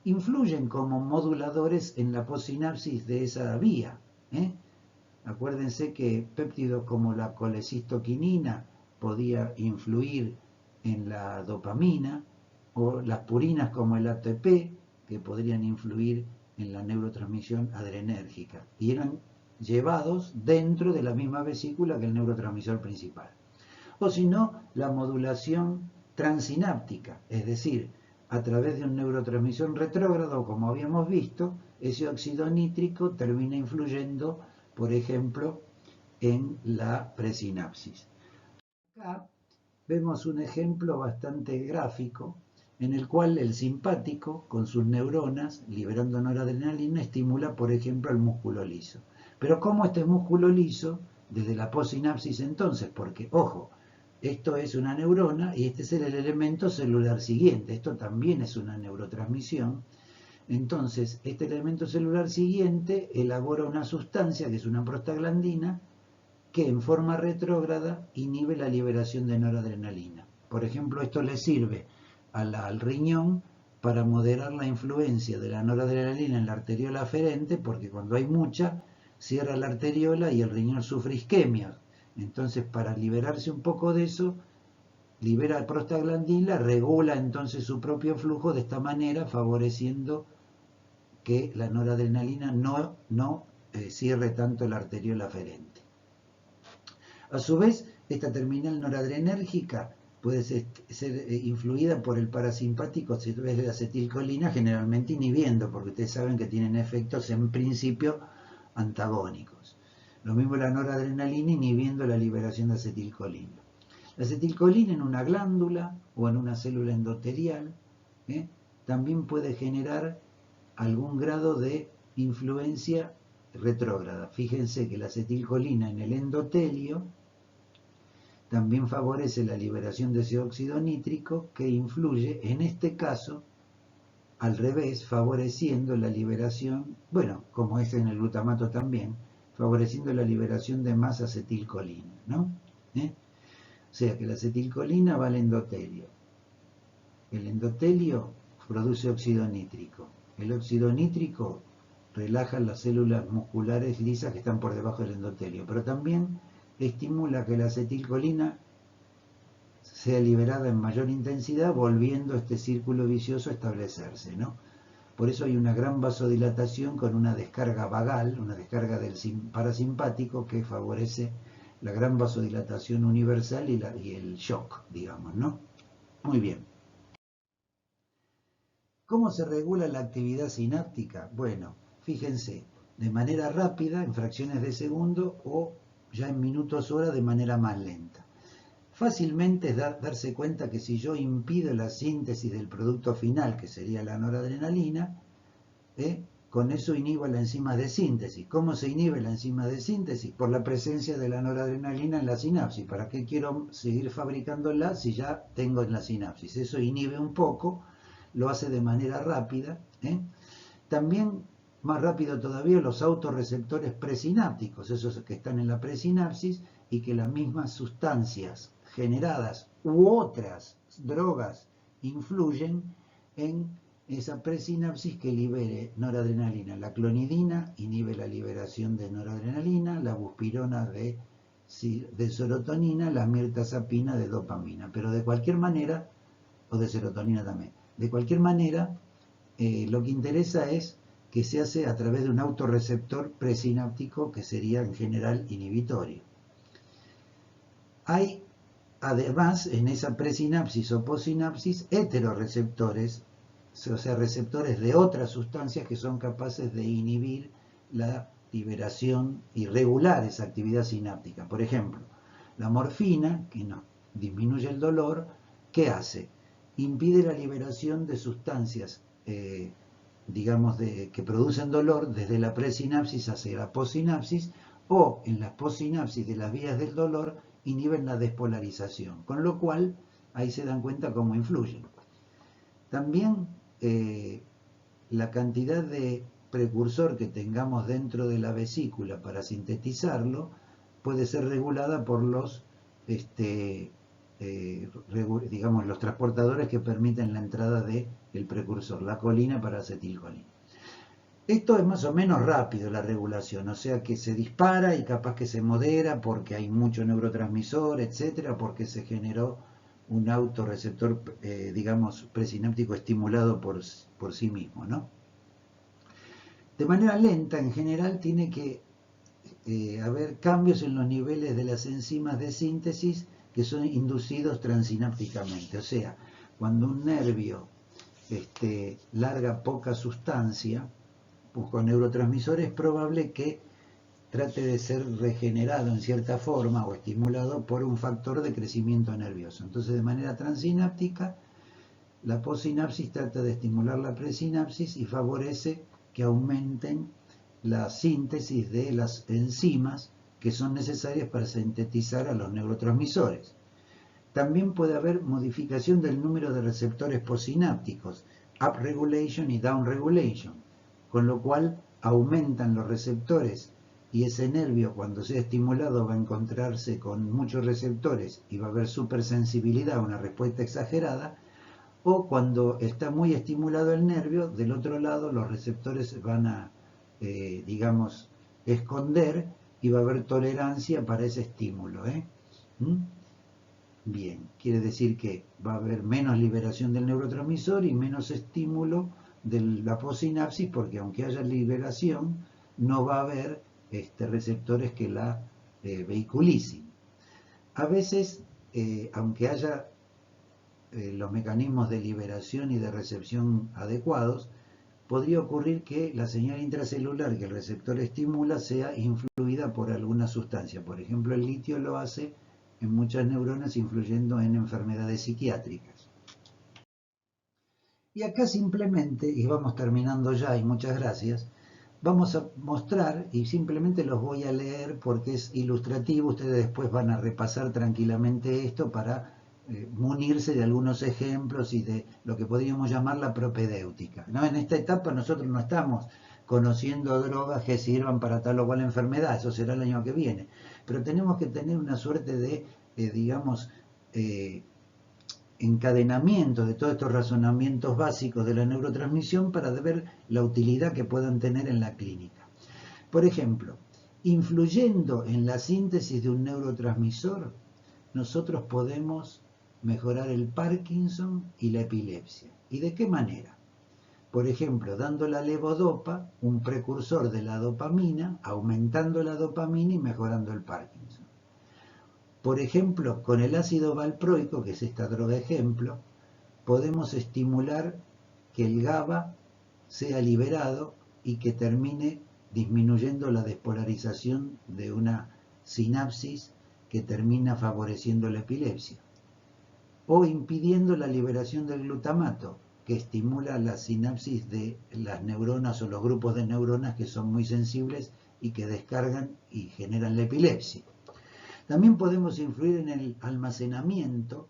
influyen como moduladores en la possinapsis de esa vía. Acuérdense que péptidos como la colecistoquinina podía influir en la dopamina, o las purinas como el ATP, que podrían influir en la neurotransmisión adrenérgica, y eran llevados dentro de la misma vesícula que el neurotransmisor principal. O si no, la modulación transináptica, es decir, a través de un neurotransmisor retrógrado, como habíamos visto, ese óxido nítrico termina influyendo, por ejemplo, en la presinapsis. Acá vemos un ejemplo bastante gráfico en el cual el simpático, con sus neuronas, liberando noradrenalina, estimula, por ejemplo, el músculo liso. Pero ¿cómo este músculo liso, desde la possinapsis entonces? Porque, ojo, esto es una neurona y este es el elemento celular siguiente. Esto también es una neurotransmisión. Entonces, este elemento celular siguiente elabora una sustancia, que es una prostaglandina, que en forma retrógrada inhibe la liberación de noradrenalina. Por ejemplo, esto le sirve al riñón para moderar la influencia de la noradrenalina en la arteriola aferente, porque cuando hay mucha, cierra la arteriola y el riñón sufre isquemia. Entonces, para liberarse un poco de eso, libera prostaglandina, regula entonces su propio flujo de esta manera, favoreciendo que la noradrenalina no cierre tanto la arteriola aferente. A su vez, esta terminal noradrenérgica puede ser influida por el parasimpático a través de la acetilcolina, generalmente inhibiendo, porque ustedes saben que tienen efectos en principio antagónicos. Lo mismo la noradrenalina inhibiendo la liberación de acetilcolina. La acetilcolina en una glándula o en una célula endotelial también puede generar algún grado de influencia retrógrada. Fíjense que la acetilcolina en el endotelio también favorece la liberación de ese óxido nítrico que influye, en este caso, al revés, favoreciendo la liberación, bueno, como es en el glutamato también, favoreciendo la liberación de más acetilcolina, ¿no? O sea que la acetilcolina va al endotelio. El endotelio produce óxido nítrico. El óxido nítrico relaja las células musculares lisas que están por debajo del endotelio, pero también estimula que la acetilcolina sea liberada en mayor intensidad, volviendo este círculo vicioso a establecerse, ¿no? Por eso hay una gran vasodilatación con una descarga vagal, una descarga del parasimpático que favorece la gran vasodilatación universal y el shock, digamos, ¿no? Muy bien. ¿Cómo se regula la actividad sináptica? Bueno, fíjense, de manera rápida, en fracciones de segundo, o ya en minutos hora de manera más lenta. Fácilmente es darse cuenta que si yo impido la síntesis del producto final, que sería la noradrenalina, con eso inhibo la enzima de síntesis. ¿Cómo se inhibe la enzima de síntesis? Por la presencia de la noradrenalina en la sinapsis. ¿Para qué quiero seguir fabricándola si ya tengo en la sinapsis? Eso inhibe un poco, lo hace de manera rápida. También, más rápido todavía, los autorreceptores presinápticos, esos que están en la presinapsis y que las mismas sustancias generadas u otras drogas influyen en esa presinapsis que libere noradrenalina. La clonidina inhibe la liberación de noradrenalina, la buspirona de serotonina, la mirtazapina de dopamina. Pero de cualquier manera, o de serotonina también, de cualquier manera, lo que interesa es que se hace a través de un autorreceptor presináptico que sería en general inhibitorio. Hay además en esa presinapsis o possinapsis heteroreceptores, o sea, receptores de otras sustancias que son capaces de inhibir la liberación y regular esa actividad sináptica. Por ejemplo, la morfina, que no disminuye el dolor, ¿qué hace? Impide la liberación de sustancias, digamos, que producen dolor desde la presinapsis hacia la possinapsis, o en las possinapsis de las vías del dolor inhiben la despolarización, con lo cual ahí se dan cuenta cómo influyen. También la cantidad de precursor que tengamos dentro de la vesícula para sintetizarlo puede ser regulada por los digamos, los transportadores que permiten la entrada del precursor, la colina para acetilcolina. Esto es más o menos rápido, la regulación, o sea que se dispara y capaz que se modera porque hay mucho neurotransmisor, etcétera, porque se generó un autorreceptor, digamos, presináptico estimulado por sí mismo, ¿no? De manera lenta, en general, tiene que haber cambios en los niveles de las enzimas de síntesis que son inducidos transinápticamente. O sea, cuando un nervio larga poca sustancia, pues con neurotransmisores es probable que trate de ser regenerado en cierta forma o estimulado por un factor de crecimiento nervioso. Entonces, de manera transináptica, la possinapsis trata de estimular la presinapsis y favorece que aumenten la síntesis de las enzimas que son necesarias para sintetizar a los neurotransmisores. También puede haber modificación del número de receptores postsinápticos, upregulation y downregulation, con lo cual aumentan los receptores y ese nervio cuando sea estimulado va a encontrarse con muchos receptores y va a haber supersensibilidad, una respuesta exagerada, o cuando está muy estimulado el nervio, del otro lado los receptores van a, digamos, esconder y va a haber tolerancia para ese estímulo. Bien, quiere decir que va a haber menos liberación del neurotransmisor y menos estímulo de la possinapsis, porque aunque haya liberación, no va a haber receptores que la vehiculicen. A veces, aunque haya los mecanismos de liberación y de recepción adecuados, podría ocurrir que la señal intracelular que el receptor estimula sea influida por alguna sustancia. Por ejemplo, el litio lo hace en muchas neuronas, influyendo en enfermedades psiquiátricas. Y acá simplemente, y vamos terminando ya, y muchas gracias, vamos a mostrar, y simplemente los voy a leer porque es ilustrativo, ustedes después van a repasar tranquilamente esto para munirse de algunos ejemplos y de lo que podríamos llamar la propedéutica, ¿no? En esta etapa nosotros no estamos conociendo drogas que sirvan para tal o cual enfermedad, eso será el año que viene, pero tenemos que tener una suerte de, digamos, encadenamiento de todos estos razonamientos básicos de la neurotransmisión para ver la utilidad que puedan tener en la clínica. Por ejemplo, influyendo en la síntesis de un neurotransmisor, nosotros podemos mejorar el Parkinson y la epilepsia. ¿Y de qué manera? Por ejemplo, dando la levodopa, un precursor de la dopamina, aumentando la dopamina y mejorando el Parkinson. Por ejemplo, con el ácido valproico, que es esta droga ejemplo, podemos estimular que el GABA sea liberado y que termine disminuyendo la despolarización de una sinapsis que termina favoreciendo la epilepsia, o impidiendo la liberación del glutamato, que estimula la sinapsis de las neuronas o los grupos de neuronas que son muy sensibles y que descargan y generan la epilepsia. También podemos influir en el almacenamiento,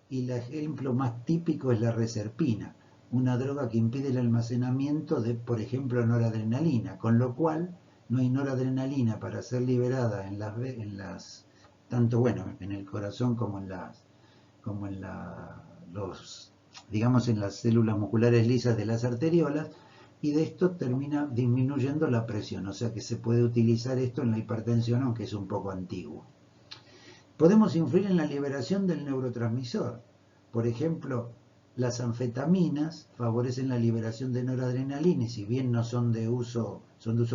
y el ejemplo más típico es la reserpina, una droga que impide el almacenamiento de, por ejemplo, noradrenalina, con lo cual no hay noradrenalina para ser liberada tanto en el corazón como digamos en las células musculares lisas de las arteriolas, y de esto termina disminuyendo la presión, o sea que se puede utilizar esto en la hipertensión, aunque es un poco antiguo. Podemos influir en la liberación del neurotransmisor. Por ejemplo, las anfetaminas favorecen la liberación de noradrenalina, y si bien no son de uso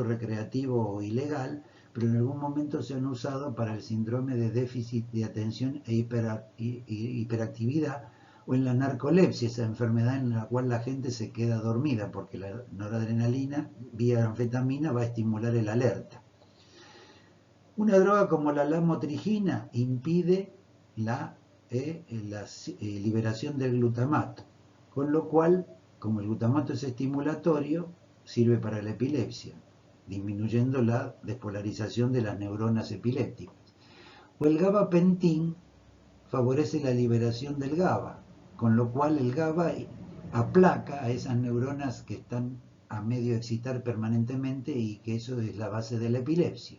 recreativo o ilegal, pero en algún momento se han usado para el síndrome de déficit de atención e hiperactividad, o en la narcolepsia, esa enfermedad en la cual la gente se queda dormida porque la noradrenalina vía anfetamina va a estimular el alerta. Una droga como la lamotrigina impide la liberación del glutamato, con lo cual, como el glutamato es estimulatorio, sirve para la epilepsia, disminuyendo la despolarización de las neuronas epilépticas. O el gabapentin favorece la liberación del GABA, con lo cual el GABA aplaca a esas neuronas que están a medio excitar permanentemente, y que eso es la base de la epilepsia.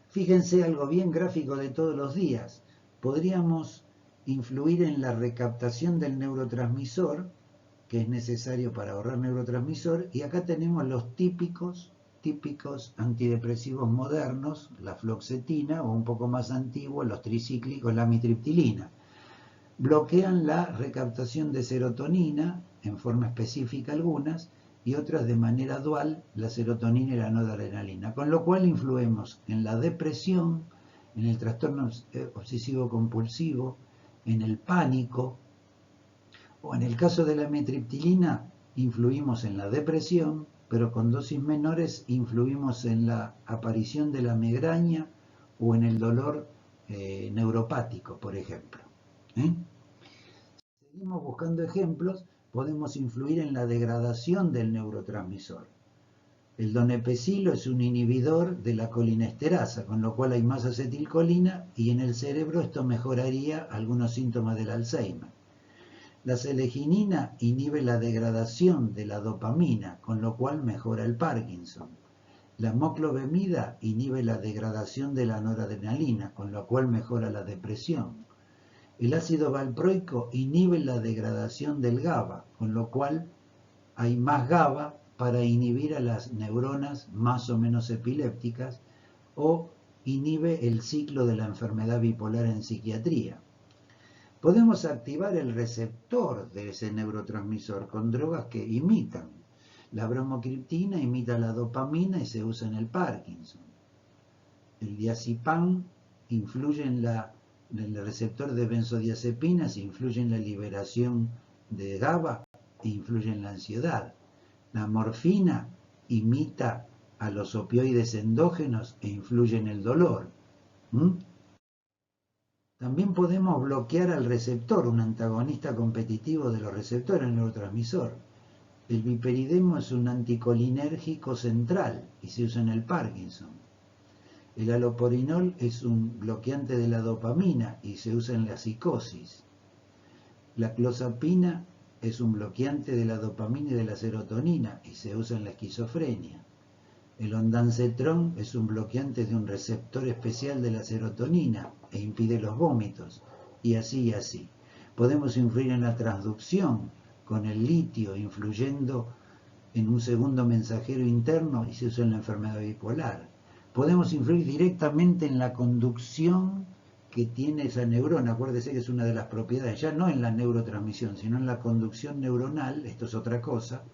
Fíjense algo bien gráfico de todos los días. Podríamos influir en la recaptación del neurotransmisor, que es necesario para ahorrar neurotransmisor, y acá tenemos los típicos antidepresivos modernos, la fluoxetina, o un poco más antiguos, los tricíclicos, la amitriptilina. Bloquean la recaptación de serotonina, en forma específica algunas, y otras de manera dual, la serotonina y la noradrenalina, con lo cual influimos en la depresión, en el trastorno obsesivo compulsivo, en el pánico, o en el caso de la amitriptilina, influimos en la depresión, pero con dosis menores influimos en la aparición de la migraña o en el dolor neuropático, por ejemplo. Seguimos buscando ejemplos. Podemos influir en la degradación del neurotransmisor. El donepezilo es un inhibidor de la colinesterasa, con lo cual hay más acetilcolina, y en el cerebro esto mejoraría algunos síntomas del Alzheimer. La seleginina inhibe la degradación de la dopamina, con lo cual mejora el Parkinson. La moclobemida inhibe la degradación de la noradrenalina, con lo cual mejora la depresión. El ácido valproico inhibe la degradación del GABA, con lo cual hay más GABA para inhibir a las neuronas más o menos epilépticas, o inhibe el ciclo de la enfermedad bipolar en psiquiatría. Podemos activar el receptor de ese neurotransmisor con drogas que imitan. La bromocriptina imita la dopamina y se usa en el Parkinson. El diazepam influye en el receptor de benzodiazepinas, influye en la liberación de GABA e influye en la ansiedad. La morfina imita a los opioides endógenos e influye en el dolor. También podemos bloquear al receptor, un antagonista competitivo de los receptores en el neurotransmisor. El viperidemo es un anticolinérgico central y se usa en el Parkinson. El haloporinol es un bloqueante de la dopamina y se usa en la psicosis. La clozapina es un bloqueante de la dopamina y de la serotonina y se usa en la esquizofrenia. El ondansetrón es un bloqueante de un receptor especial de la serotonina e impide los vómitos, y así. Podemos influir en la transducción con el litio, influyendo en un segundo mensajero interno, y se usa en la enfermedad bipolar. Podemos influir directamente en la conducción que tiene esa neurona. Acuérdese que es una de las propiedades, ya no en la neurotransmisión, sino en la conducción neuronal. Esto es otra cosa.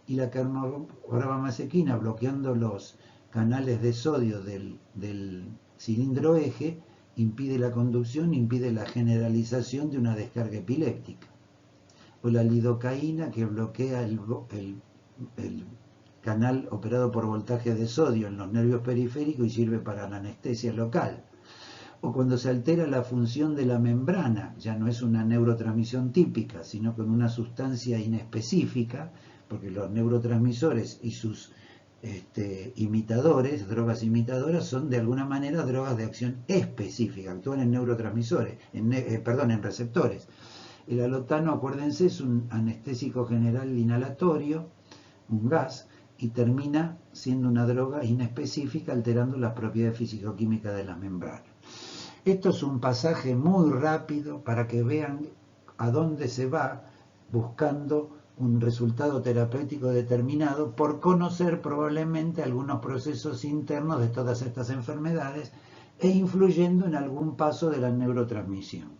Y la carbamazequina, bloqueando los canales de sodio del cilindro eje, impide la conducción, impide la generalización de una descarga epiléptica. O la lidocaína, que bloquea el el canal operado por voltaje de sodio en los nervios periféricos y sirve para la anestesia local. O cuando se altera la función de la membrana, ya no es una neurotransmisión típica, sino con una sustancia inespecífica, porque los neurotransmisores y sus imitadores, drogas imitadoras, son de alguna manera drogas de acción específica, actúan en neurotransmisores, en receptores. El alotano, acuérdense, es un anestésico general inhalatorio, un gas, y termina siendo una droga inespecífica alterando las propiedades físico-químicas de las membranas. Esto es un pasaje muy rápido para que vean a dónde se va buscando un resultado terapéutico determinado por conocer probablemente algunos procesos internos de todas estas enfermedades e influyendo en algún paso de la neurotransmisión.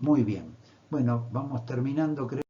Muy bien. Bueno, vamos terminando, creo.